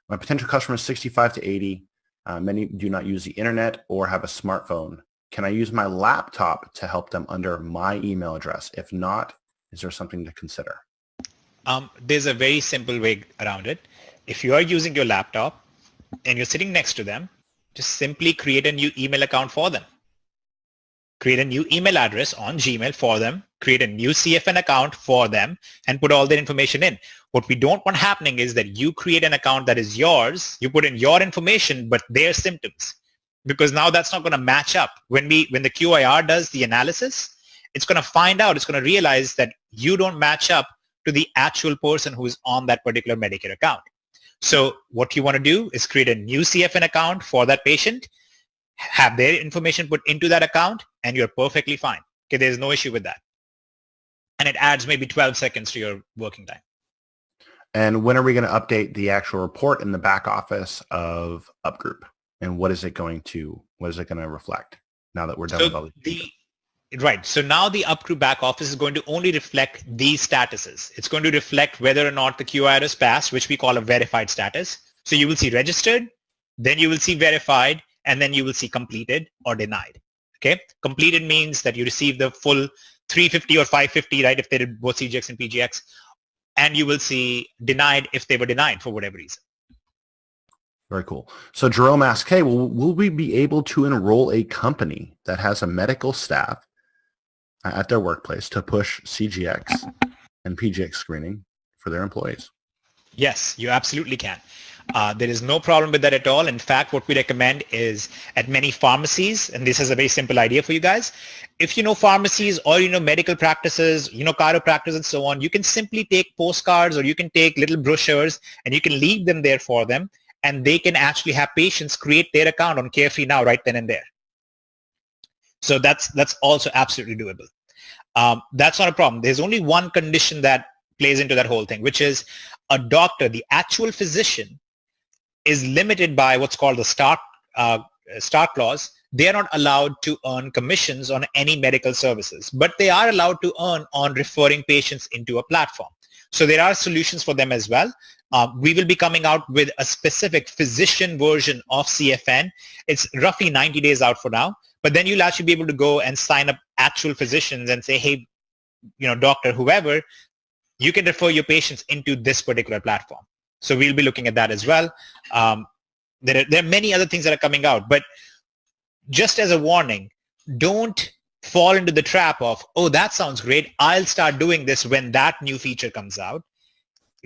My potential customer is 65 to 80. Many do not use the internet or have a smartphone. Can I use my laptop to help them under my email address? If not, is there something to consider? There's a very simple way around it. If you are using your laptop and you're sitting next to them, just simply create a new email account for them. Create a new email address on Gmail for them, create a new CFN account for them, and put all their information in. What we don't want happening is that you create an account that is yours, you put in your information, but their symptoms, because now that's not going to match up. When the QIR does the analysis, it's going to find out, it's going to realize that you don't match up to the actual person who is on that particular Medicare account. So what you want to do is create a new CFN account for that patient, have their information put into that account, and you're perfectly fine. Okay, there's no issue with that. And it adds maybe 12 seconds to your working time. And when are we going to update the actual report in the back office of UpGroup? And what is it going to reflect now that we're done with all these? Right. So now the UpGroup back office is going to only reflect these statuses. It's going to reflect whether or not the QIR is passed, which we call a verified status. So you will see registered, then you will see verified, and then you will see completed or denied. Okay. Completed means that you receive the full 350 or 550, right, if they did both CGX and PGX. And you will see denied if they were denied for whatever reason. Very cool. So Jerome asks, hey, will we be able to enroll a company that has a medical staff at their workplace to push CGX and PGX screening for their employees? Yes, you absolutely can. There is no problem with that at all. In fact, what we recommend is at many pharmacies, and this is a very simple idea for you guys, if you know pharmacies or you know medical practices, you know chiropractors and so on, you can simply take postcards or you can take little brochures and you can leave them there for them, and they can actually have patients create their account on Carefree Now right then and there. So that's also absolutely doable. That's not a problem. There's only one condition that plays into that whole thing, which is a doctor, the actual physician, is limited by what's called the start clause. They are not allowed to earn commissions on any medical services, but they are allowed to earn on referring patients into a platform. So there are solutions for them as well. We will be coming out with a specific physician version of CFN. It's roughly 90 days out for now, but then you'll actually be able to go and sign up actual physicians and say, hey, doctor, whoever, you can refer your patients into this particular platform. So we'll be looking at that as well. There are many other things that are coming out, but just as a warning, don't fall into the trap of, oh, that sounds great, I'll start doing this when that new feature comes out.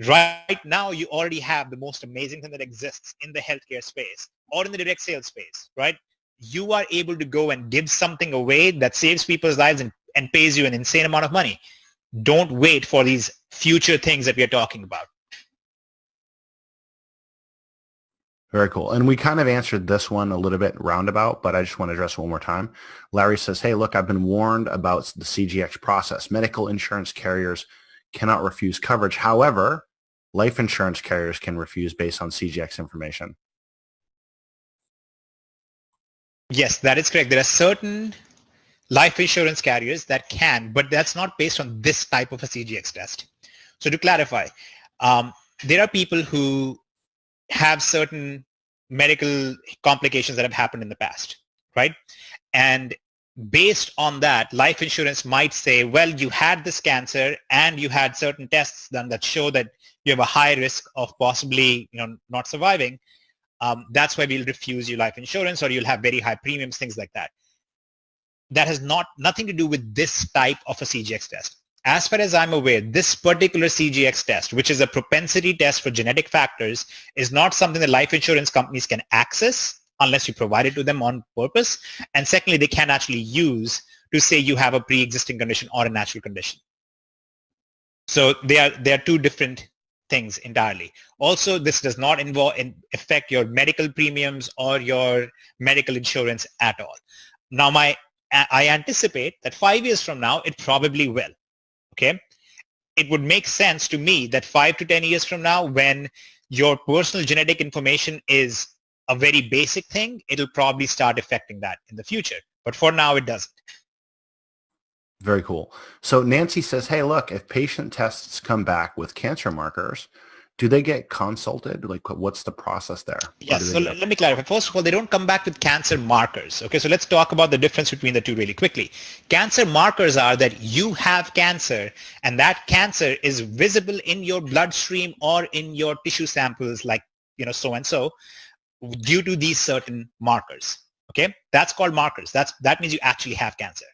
Right now, you already have the most amazing thing that exists in the healthcare space or in the direct sales space, right? You are able to go and give something away that saves people's lives and pays you an insane amount of money. Don't wait for these future things that we are talking about. Very cool. And we kind of answered this one a little bit roundabout, but I just want to address it one more time. Larry says, hey, look, I've been warned about the CGX process. Medical insurance carriers cannot refuse coverage. However, life insurance carriers can refuse based on CGX information. Yes, that is correct. There are certain life insurance carriers that can, but that's not based on this type of a CGX test. So to clarify, there are people who have certain medical complications that have happened in the past, right? And based on that, life insurance might say, well, you had this cancer and you had certain tests done that show that you have a high risk of possibly not surviving. That's why we'll refuse you life insurance, or you'll have very high premiums, things like that. That has nothing to do with this type of a CGX test. As far as I'm aware, this particular CGX test, which is a propensity test for genetic factors, is not something that life insurance companies can access unless you provide it to them on purpose. And secondly, they can actually use to say you have a pre-existing condition or a natural condition. So they are two different things entirely. Also, this does not affect your medical premiums or your medical insurance at all. Now, I anticipate that 5 years from now, it probably will. Okay, it would make sense to me that 5 to 10 years from now, when your personal genetic information is a very basic thing, it'll probably start affecting that in the future. But for now, it doesn't. Very cool. So Nancy says, hey, look, if patient tests come back with cancer markers, do they get consulted? Like, what's the process there? Yes, so let me clarify. First of all, they don't come back with cancer markers. Okay, so let's talk about the difference between the two really quickly. Cancer markers are that you have cancer, and that cancer is visible in your bloodstream or in your tissue samples, like, so-and-so, due to these certain markers. Okay, that's called markers. That means you actually have cancer.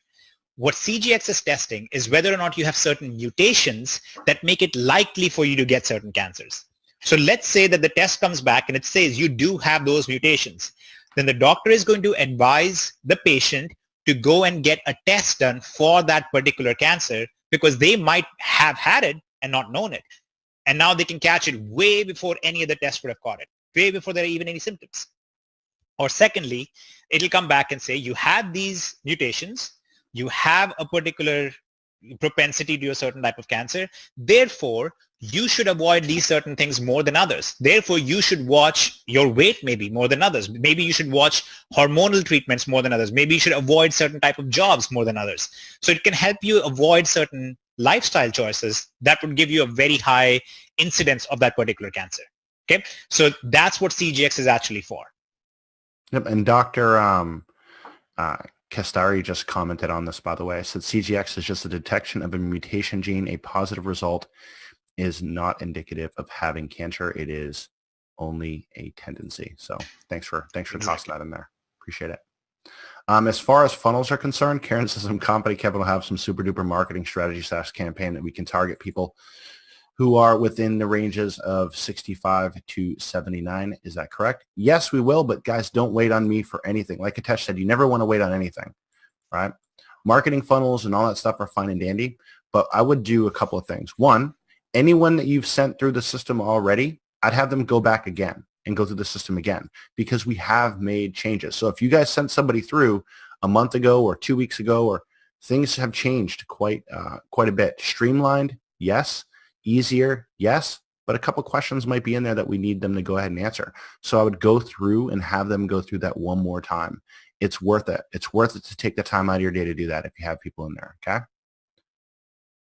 What CGX is testing is whether or not you have certain mutations that make it likely for you to get certain cancers. So let's say that the test comes back and it says you do have those mutations. Then the doctor is going to advise the patient to go and get a test done for that particular cancer, because they might have had it and not known it. And now they can catch it way before any other test would have caught it, way before there are even any symptoms. Or secondly, it'll come back and say you have these mutations, you have a particular propensity to a certain type of cancer. Therefore, you should avoid these certain things more than others. Therefore, you should watch your weight maybe more than others. Maybe you should watch hormonal treatments more than others. Maybe you should avoid certain type of jobs more than others. So it can help you avoid certain lifestyle choices that would give you a very high incidence of that particular cancer. Okay, so that's what CGX is actually for. Yep, and Dr. Kastari just commented on this, by the way. Said CGX is just a detection of a mutation gene. A positive result is not indicative of having cancer. It is only a tendency. So thanks for tossing that in there. Appreciate it. As far as funnels are concerned, Karen says, I'm confident Kevin will have some super duper marketing strategy / campaign that we can target people who are within the ranges of 65 to 79. Is that correct? Yes, we will, but guys, don't wait on me for anything. Like Atesh said, you never want to wait on anything, right? Marketing funnels and all that stuff are fine and dandy, but I would do a couple of things. One, anyone that you've sent through the system already, I'd have them go back again and go through the system again, because we have made changes. So if you guys sent somebody through a month ago or 2 weeks ago, or things have changed quite a bit. Streamlined, yes. Easier, yes. But a couple questions might be in there that we need them to go ahead and answer. So I would go through and have them go through that one more time. It's worth it. It's worth it to take the time out of your day to do that if you have people in there, okay?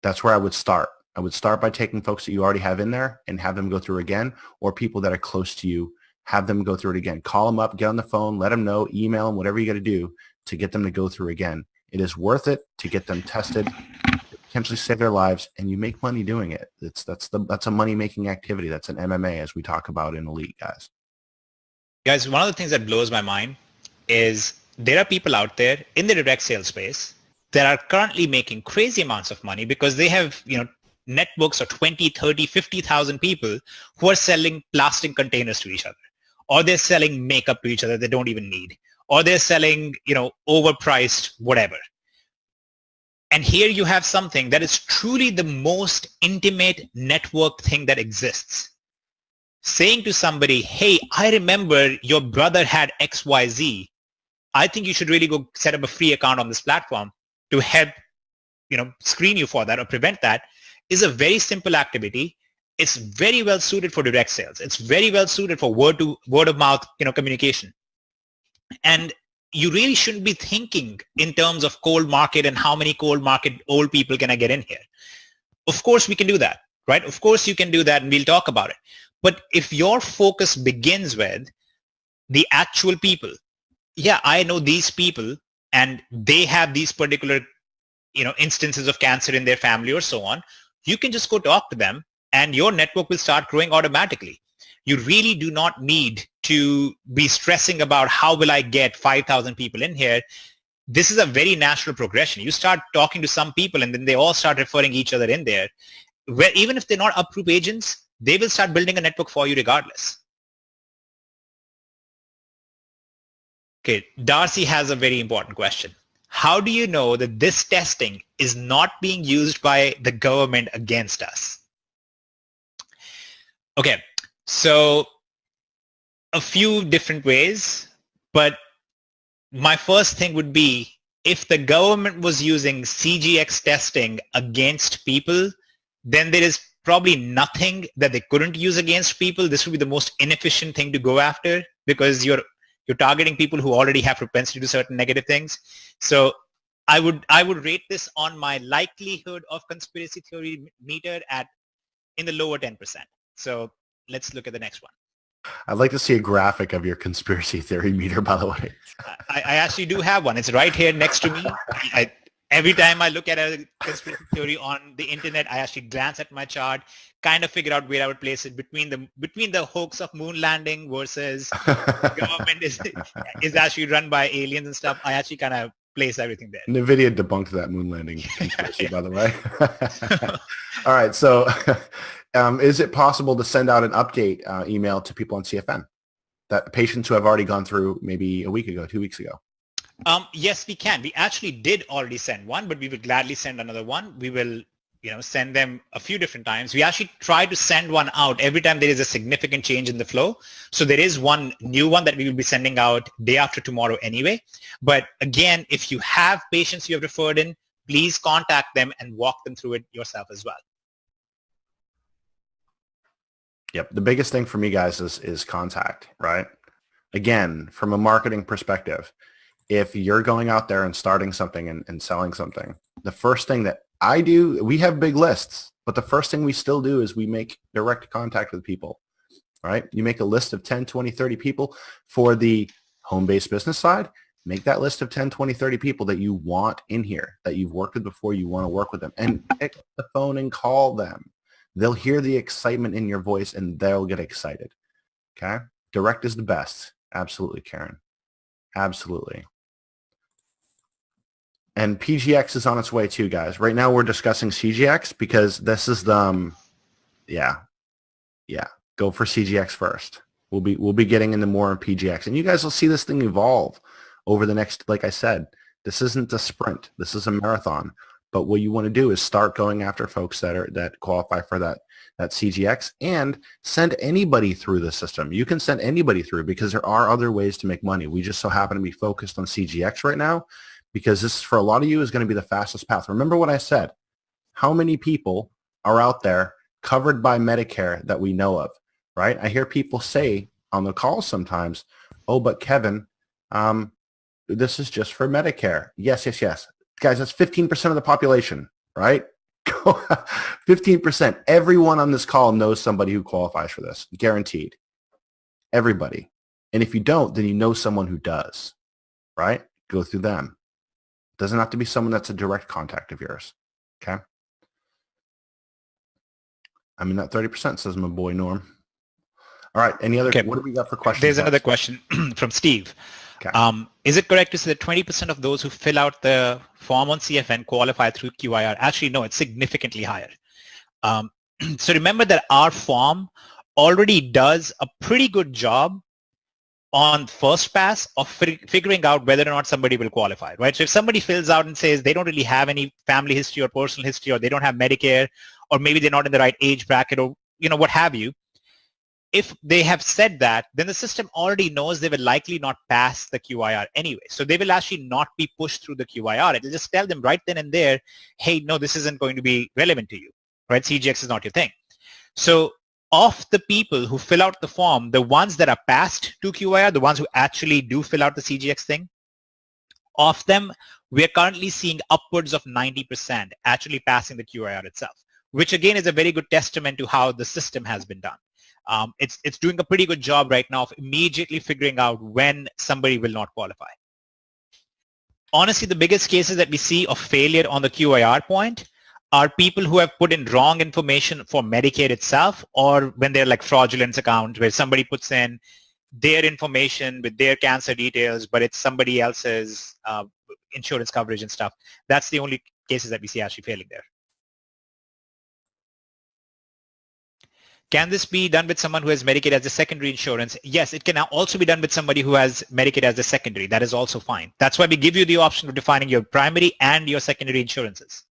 That's where I would start. I would start by taking folks that you already have in there and have them go through again, or people that are close to you, have them go through it again. Call them up, get on the phone, let them know, email them, whatever you got to do to get them to go through again. It is worth it to get them tested, potentially save their lives, and you make money doing it. That's a money-making activity. That's an MMA, as we talk about in Elite, guys. Guys, one of the things that blows my mind is there are people out there in the direct sales space that are currently making crazy amounts of money because they have, networks of 20, 30, 50,000 people who are selling plastic containers to each other, or they're selling makeup to each other they don't even need, or they're selling, overpriced whatever. And here you have something that is truly the most intimate network thing that exists. Saying to somebody, hey, I remember your brother had XYZ. I think you should really go set up a free account on this platform to help, screen you for that or prevent that, is a very simple activity. It's very well suited for direct sales. It's very well suited for word of mouth, communication. And you really shouldn't be thinking in terms of cold market and how many cold market old people can I get in here. Of course we can do that, right? Of course you can do that, and we'll talk about it. But if your focus begins with the actual people, yeah, I know these people and they have these particular, instances of cancer in their family or so on, you can just go talk to them and your network will start growing automatically. You really do not need to be stressing about how will I get 5,000 people in here. This is a very natural progression. You start talking to some people and then they all start referring each other in there, where even if they're not approved agents, they will start building a network for you regardless. Okay, Darcy has a very important question. How do you know that this testing is not being used by the government against us? Okay, so a few different ways, but my first thing would be if the government was using CGX testing against people, then there is probably nothing that they couldn't use against people. This would be the most inefficient thing to go after because you're targeting people who already have propensity to certain negative things. So I would rate this on my likelihood of conspiracy theory meter in the lower 10%. So let's look at the next one. I'd like to see a graphic of your conspiracy theory meter, by the way. I actually do have one. It's right here next to me. Every time I look at a conspiracy theory on the internet, I actually glance at my chart, kind of figure out where I would place it between the hoax of moon landing versus the government is actually run by aliens and stuff. I actually kind of place everything there. NVIDIA debunked that moon landing conspiracy, by the way. All right. So is it possible to send out an update email to people on CFN, that patients who have already gone through maybe a week ago, 2 weeks ago? Yes, we can. We actually did already send one, but we would gladly send another one. We will, send them a few different times. We actually try to send one out every time there is a significant change in the flow. So there is one new one that we will be sending out day after tomorrow anyway. But again, if you have patients you have referred in, please contact them and walk them through it yourself as well. Yep. The biggest thing for me, guys, is contact, right? Again, from a marketing perspective, if you're going out there and starting something and selling something, the first thing that I do, we have big lists, but the first thing we still do is we make direct contact with people, right? You make a list of 10, 20, 30 people for the home-based business side. Make that list of 10, 20, 30 people that you want in here, that you've worked with before, you want to work with them, and pick up the phone and call them. They'll hear the excitement in your voice and they'll get excited, okay? Direct is the best. Absolutely, Karen. Absolutely. And PGX is on its way too, guys. Right now we're discussing CGX because this is the, yeah. Go for CGX first. We'll be getting into more of PGX, and you guys will see this thing evolve over the next. Like I said, this isn't a sprint. This is a marathon. But what you want to do is start going after folks that qualify for that CGX, and send anybody through the system. You can send anybody through because there are other ways to make money. We just so happen to be focused on CGX right now because this, for a lot of you, is going to be the fastest path. Remember what I said. How many people are out there covered by Medicare that we know of, right? I hear people say on the calls sometimes, oh, but Kevin, this is just for Medicare. Yes. Guys, that's 15% of the population, right? 15%. Everyone on this call knows somebody who qualifies for this, guaranteed. Everybody. And if you don't, then you know someone who does, right? Go through them. Doesn't have to be someone that's a direct contact of yours, okay? I mean, that 30% says my boy Norm. All right, any other, what do we got for questions? There's another question from Steve. Okay. Is it correct to say that 20% of those who fill out the form on CFN qualify through QIR? Actually, no, it's significantly higher. So remember that our form already does a pretty good job on first pass of figuring out whether or not somebody will qualify, right? So if somebody fills out and says they don't really have any family history or personal history, or they don't have Medicare, or maybe they're not in the right age bracket, or what have you, if they have said that, then the system already knows they will likely not pass the QIR anyway. So they will actually not be pushed through the QIR. It will just tell them right then and there, hey, no, this isn't going to be relevant to you, right? CGX is not your thing. So of the people who fill out the form, the ones that are passed to QIR, the ones who actually do fill out the CGX thing, of them, we're currently seeing upwards of 90% actually passing the QIR itself, which again is a very good testament to how the system has been done. It's doing a pretty good job right now of immediately figuring out when somebody will not qualify. Honestly, the biggest cases that we see of failure on the QIR point are people who have put in wrong information for Medicaid itself, or when they're like fraudulent accounts where somebody puts in their information with their cancer details, but it's somebody else's insurance coverage and stuff. That's the only cases that we see actually failing there. Can this be done with someone who has Medicaid as a secondary insurance? Yes, it can also be done with somebody who has Medicaid as a secondary. That is also fine. That's why we give you the option of defining your primary and your secondary insurances.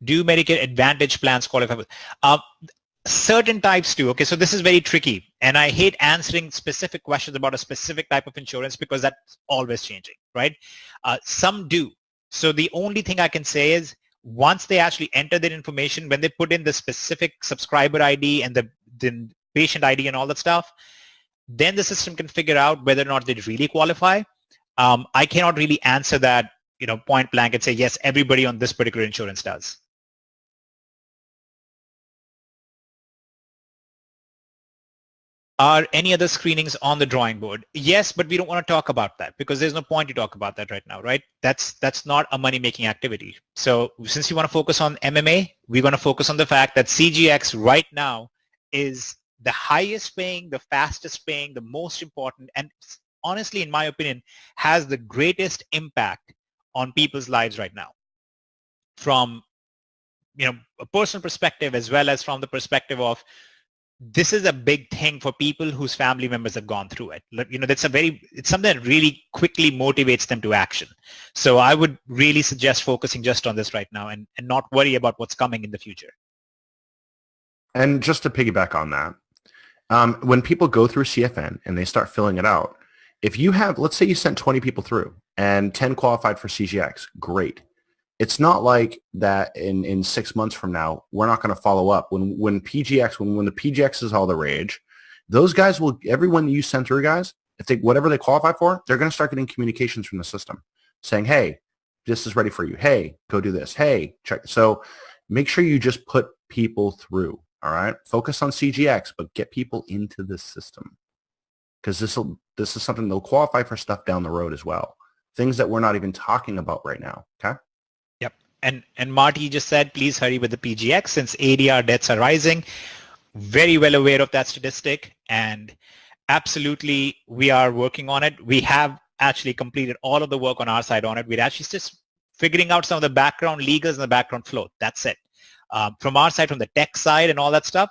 Do Medicare Advantage plans qualify? Certain types do. Okay, so this is very tricky. And I hate answering specific questions about a specific type of insurance because that's always changing, right? Some do. So the only thing I can say is, once they actually enter their information, when they put in the specific subscriber ID and the patient ID and all that stuff, then the system can figure out whether or not they really qualify. I cannot really answer that, point blank and say, yes, everybody on this particular insurance does. Are any other screenings on the drawing board? Yes, but we don't want to talk about that because there's no point to talk about that right now, right? That's not a money-making activity. So since you want to focus on MMA, we're going to focus on the fact that CGX right now is the highest paying, the fastest paying, the most important, and honestly, in my opinion, has the greatest impact on people's lives right now. From a personal perspective as well as from the perspective of this is a big thing for people whose family members have gone through it. It's something that really quickly motivates them to action. So I would really suggest focusing just on this right now and not worry about what's coming in the future. And just to piggyback on that, when people go through CFN and they start filling it out, if you have, let's say you sent 20 people through and 10 qualified for CGX, great. It's not like that in 6 months from now, we're not going to follow up. When the PGX is all the rage, those guys will, everyone you send through, guys, if whatever they qualify for, they're going to start getting communications from the system saying, hey, this is ready for you. Hey, go do this. Hey, check. So make sure you just put people through. All right. Focus on CGX, but get people into this system because this is something they'll qualify for stuff down the road as well. Things that we're not even talking about right now. Okay. And Marty just said, please hurry with the PGX since ADR deaths are rising. Very well aware of that statistic, and absolutely we are working on it. We have actually completed all of the work on our side on it. We're actually just figuring out some of the background legals and the background flow. That's it. From our side, from the tech side and all that stuff,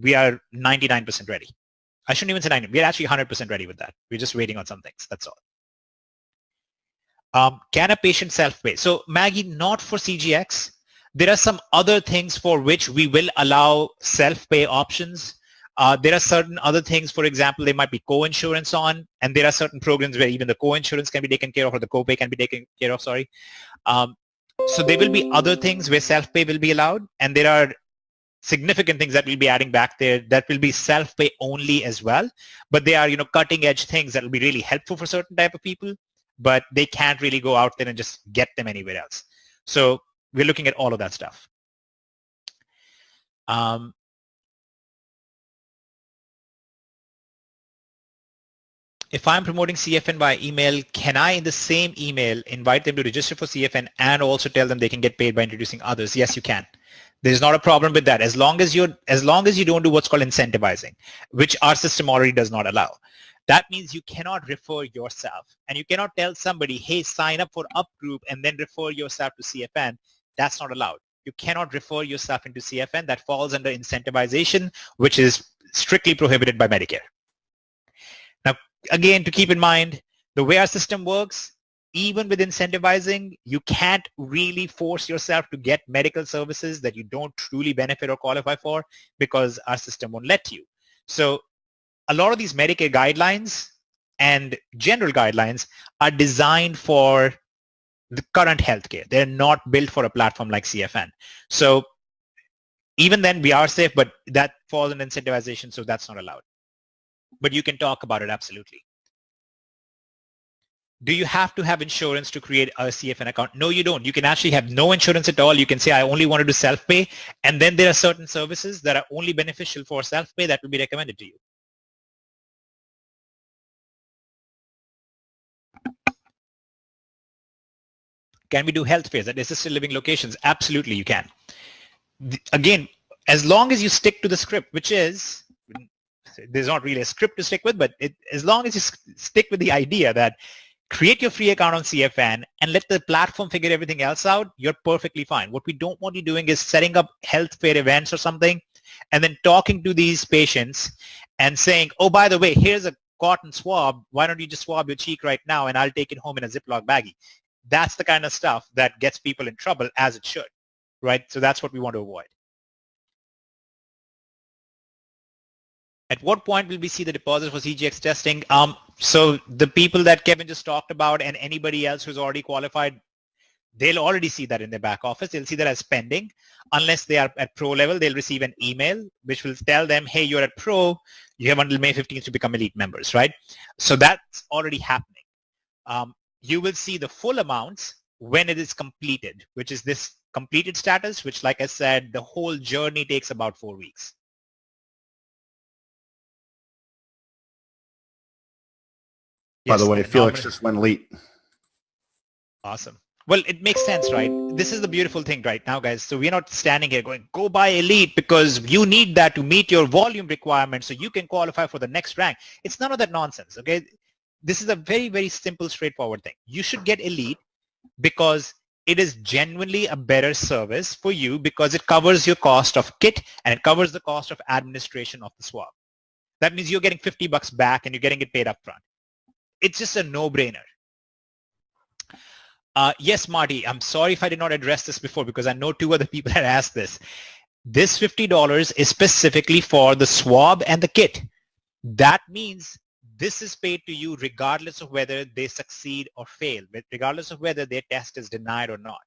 we are 99% ready. I shouldn't even say 90. We're actually 100% ready with that. We're just waiting on some things. That's all. Can a patient self-pay? So Maggie, not for CGX. There are some other things for which we will allow self-pay options. There are certain other things, for example, there might be co-insurance on, and there are certain programs where even the co-insurance can be taken care of or the co-pay can be taken care of, sorry. So there will be other things where self-pay will be allowed, and there are significant things that we'll be adding back there that will be self-pay only as well. But they are, cutting edge things that will be really helpful for certain type of people, but they can't really go out there and just get them anywhere else. So we're looking at all of that stuff. If I'm promoting CFN by email, can I in the same email invite them to register for CFN and also tell them they can get paid by introducing others? Yes, you can. There's not a problem with that as long as you don't do what's called incentivizing, which our system already does not allow. That means you cannot refer yourself, and you cannot tell somebody, hey, sign up for Up Group and then refer yourself to CFN. That's not allowed. You cannot refer yourself into CFN. That falls under incentivization, which is strictly prohibited by Medicare. Now, again, to keep in mind, the way our system works, even with incentivizing, you can't really force yourself to get medical services that you don't truly benefit or qualify for because our system won't let you. So a lot of these Medicare guidelines and general guidelines are designed for the current healthcare. They're not built for a platform like CFN. So even then we are safe, but that falls in incentivization, so that's not allowed. But you can talk about it, absolutely. Do you have to have insurance to create a CFN account? No, you don't. You can actually have no insurance at all. You can say, I only want to do self-pay. And then there are certain services that are only beneficial for self-pay that will be recommended to you. Can we do health fairs at assisted living locations? Absolutely, you can. Again, as long as you stick to the script, which is, there's not really a script to stick with, but as long as you stick with the idea that create your free account on CFN and let the platform figure everything else out, you're perfectly fine. What we don't want you doing is setting up health fair events or something and then talking to these patients and saying, oh, by the way, here's a cotton swab. Why don't you just swab your cheek right now and I'll take it home in a Ziploc baggie. That's the kind of stuff that gets people in trouble, as it should, right? So that's what we want to avoid. At what point will we see the deposit for CGX testing? So the people that Kevin just talked about and anybody else who's already qualified, they'll already see that in their back office. They'll see that as pending. Unless they are at pro level, they'll receive an email which will tell them, hey, you're at pro, you have until May 15th to become elite members, right? So that's already happening. You will see the full amounts when it is completed, which is this completed status, which, like I said, the whole journey takes about 4 weeks. By the way, Felix just went elite. Awesome. Well, it makes sense, right? This is the beautiful thing right now, guys. So we're not standing here going, go buy elite because you need that to meet your volume requirements so you can qualify for the next rank. It's none of that nonsense, okay? This is a very, very simple, straightforward thing. You should get elite because it is genuinely a better service for you because it covers your cost of kit and it covers the cost of administration of the swab. That means you're getting $50 back and you're getting it paid up front. It's just a no-brainer. Yes, Marty, I'm sorry if I did not address this before because I know 2 other people had asked this. This $50 is specifically for the swab and the kit. That means this is paid to you regardless of whether they succeed or fail, regardless of whether their test is denied or not.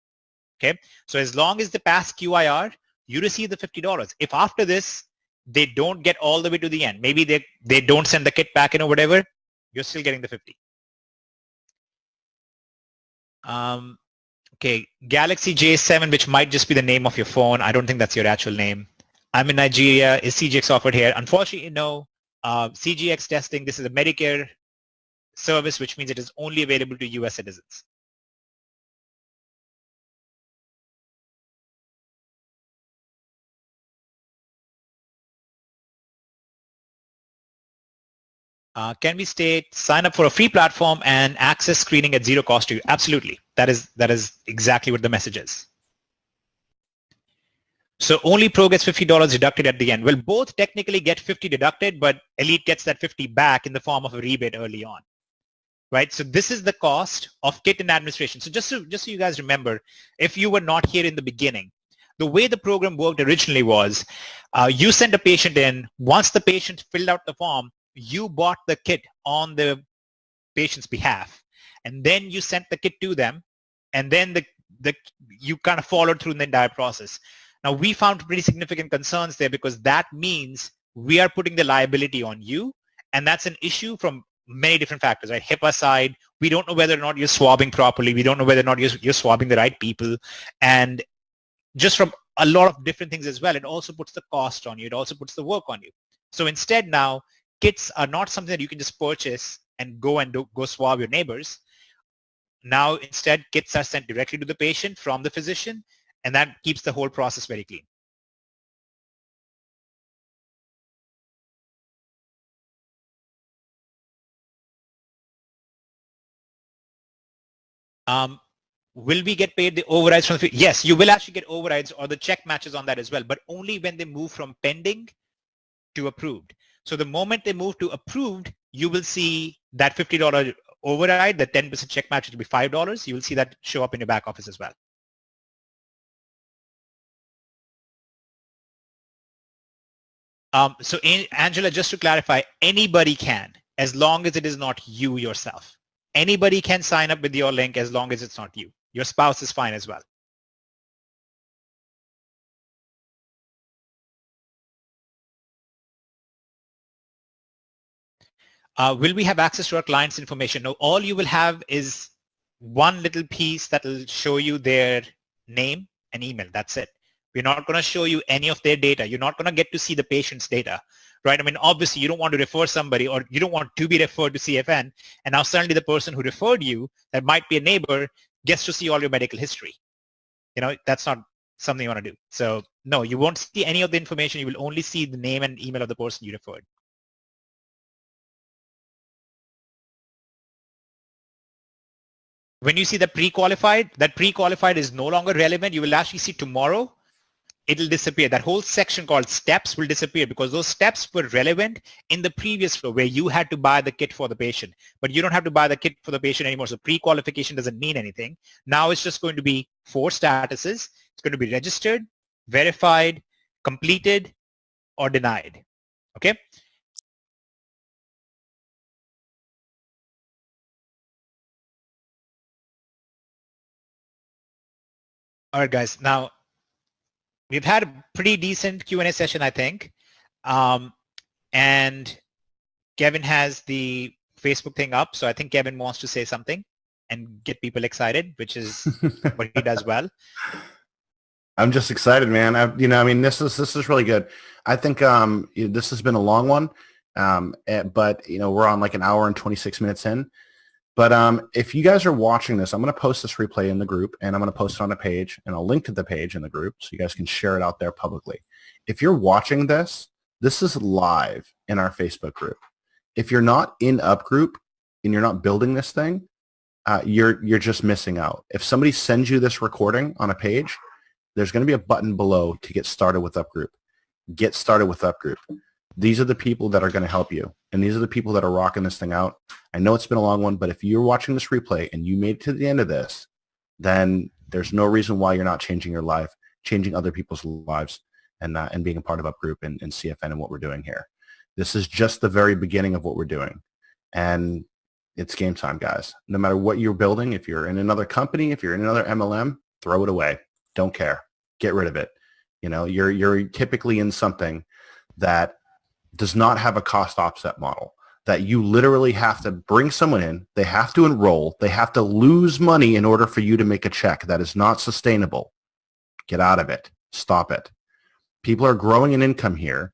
Okay, so as long as they pass QIR, you receive the $50. If after this, they don't get all the way to the end, maybe they don't send the kit back in or whatever, you're still getting the 50. Okay, Galaxy J7, which might just be the name of your phone. I don't think that's your actual name. I'm in Nigeria. Is CGX offered here? Unfortunately, no. CGX testing, this is a Medicare service, which means it is only available to US citizens. Can we state sign up for a free platform and access screening at zero cost to you? Absolutely. That is exactly what the message is. So only Pro gets $50 deducted at the end. Well, both technically get 50 deducted, but Elite gets that 50 back in the form of a rebate early on. right? So this is the cost of kit and administration. So just so you guys remember, if you were not here in the beginning, the way the program worked originally was you sent a patient in. Once the patient filled out the form, you bought the kit on the patient's behalf, and then you sent the kit to them, and then you kind of followed through the entire process. Now, we found pretty significant concerns there because that means we are putting the liability on you, and that's an issue from many different factors, right? HIPAA side, we don't know whether or not you're swabbing properly. We don't know whether or not you're swabbing the right people. And just from a lot of different things as well, it also puts the cost on you. It also puts the work on you. So instead now, kits are not something that you can just purchase and go swab your neighbors. Now, instead, kits are sent directly to the patient from the physician, and that keeps the whole process very clean. Will we get paid the overrides from the fee? Yes, you will actually get overrides or the check matches on that as well, but only when they move from pending to approved. So the moment they move to approved, you will see that $50 override, the 10% check match, which will be $5. You will see that show up in your back office as well. So Angela, just to clarify, anybody can, as long as it is not you yourself. Anybody can sign up with your link as long as it's not you. Your spouse is fine as well. Will we have access to our clients' information? No, all you will have is one little piece that will show you their name and email. That's it. We're not going to show you any of their data. You're not going to get to see the patient's data, right? I mean, obviously, you don't want to refer somebody or you don't want to be referred to CFN. And now suddenly the person who referred you, that might be a neighbor, gets to see all your medical history. You know, that's not something you want to do. So no, you won't see any of the information. You will only see the name and email of the person you referred. When you see the pre-qualified, that pre-qualified is no longer relevant. You will actually see tomorrow, it'll disappear. That whole section called steps will disappear because those steps were relevant in the previous flow where you had to buy the kit for the patient, but you don't have to buy the kit for the patient anymore. So pre-qualification doesn't mean anything. Now it's just going to be 4 statuses. It's going to be registered, verified, completed, or denied. Okay. All right, guys. Now, we've had a pretty decent Q&A session, I think. And Kevin has the Facebook thing up. So I think Kevin wants to say something and get people excited, which is what he does well. I'm just excited, man. I mean, this is really good. I think this has been a long one, but we're on like an hour and 26 minutes in. But if you guys are watching this, I'm going to post this replay in the group, and I'm going to post it on a page, and I'll link to the page in the group so you guys can share it out there publicly. If you're watching this, this is live in our Facebook group. If you're not in Up Group and you're not building this thing, you're just missing out. If somebody sends you this recording on a page, there's going to be a button below to get started with Up Group. Get started with Up Group. These are the people that are going to help you, and these are the people that are rocking this thing out. I know it's been a long one, but if you're watching this replay and you made it to the end of this, then there's no reason why you're not changing your life, changing other people's lives, and being a part of Up Group and CFN and what we're doing here. This is just the very beginning of what we're doing, and it's game time, guys. No matter what you're building, if you're in another company, if you're in another MLM, throw it away. Don't care. Get rid of it. You're typically in something that does not have a cost offset model, that you literally have to bring someone in, they have to enroll, they have to lose money in order for you to make a check. That is not sustainable. Get out of it. Stop it. People are growing an income here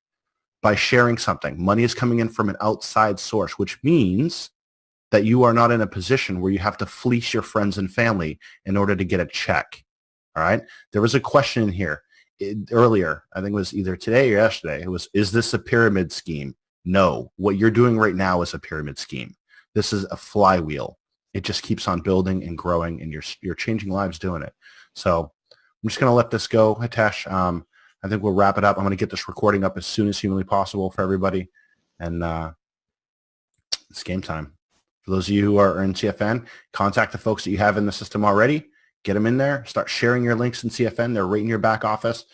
by sharing something. Money is coming in from an outside source, which means that you are not in a position where you have to fleece your friends and family in order to get a check. All right? There was a question in here earlier, I think it was either today or yesterday. It was, is this a pyramid scheme? No. What you're doing right now is a pyramid scheme. This is a flywheel. It just keeps on building and growing, and you're changing lives doing it. So I'm just going to let this go, Hitesh. I think we'll wrap it up. I'm going to get this recording up as soon as humanly possible for everybody. And it's game time. For those of you who are in CFN, contact the folks that you have in the system already. Get them in there. Start sharing your links in CFN. They're right in your back office.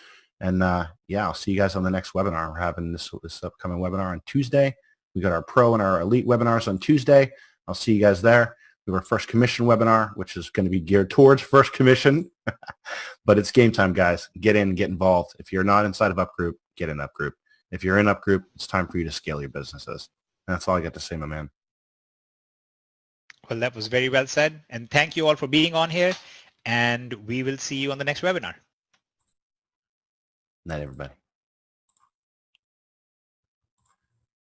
And yeah, I'll see you guys on the next webinar. We're having this upcoming webinar on Tuesday. We got our pro and our elite webinars on Tuesday. I'll see you guys there. We have our first commission webinar, which is going to be geared towards first commission. But it's game time, guys. Get in, get involved. If you're not inside of UpGroup, get in UpGroup. If you're in UpGroup, it's time for you to scale your businesses. And that's all I got to say, my man. Well, that was very well said. And thank you all for being on here. And we will see you on the next webinar. Night, everybody.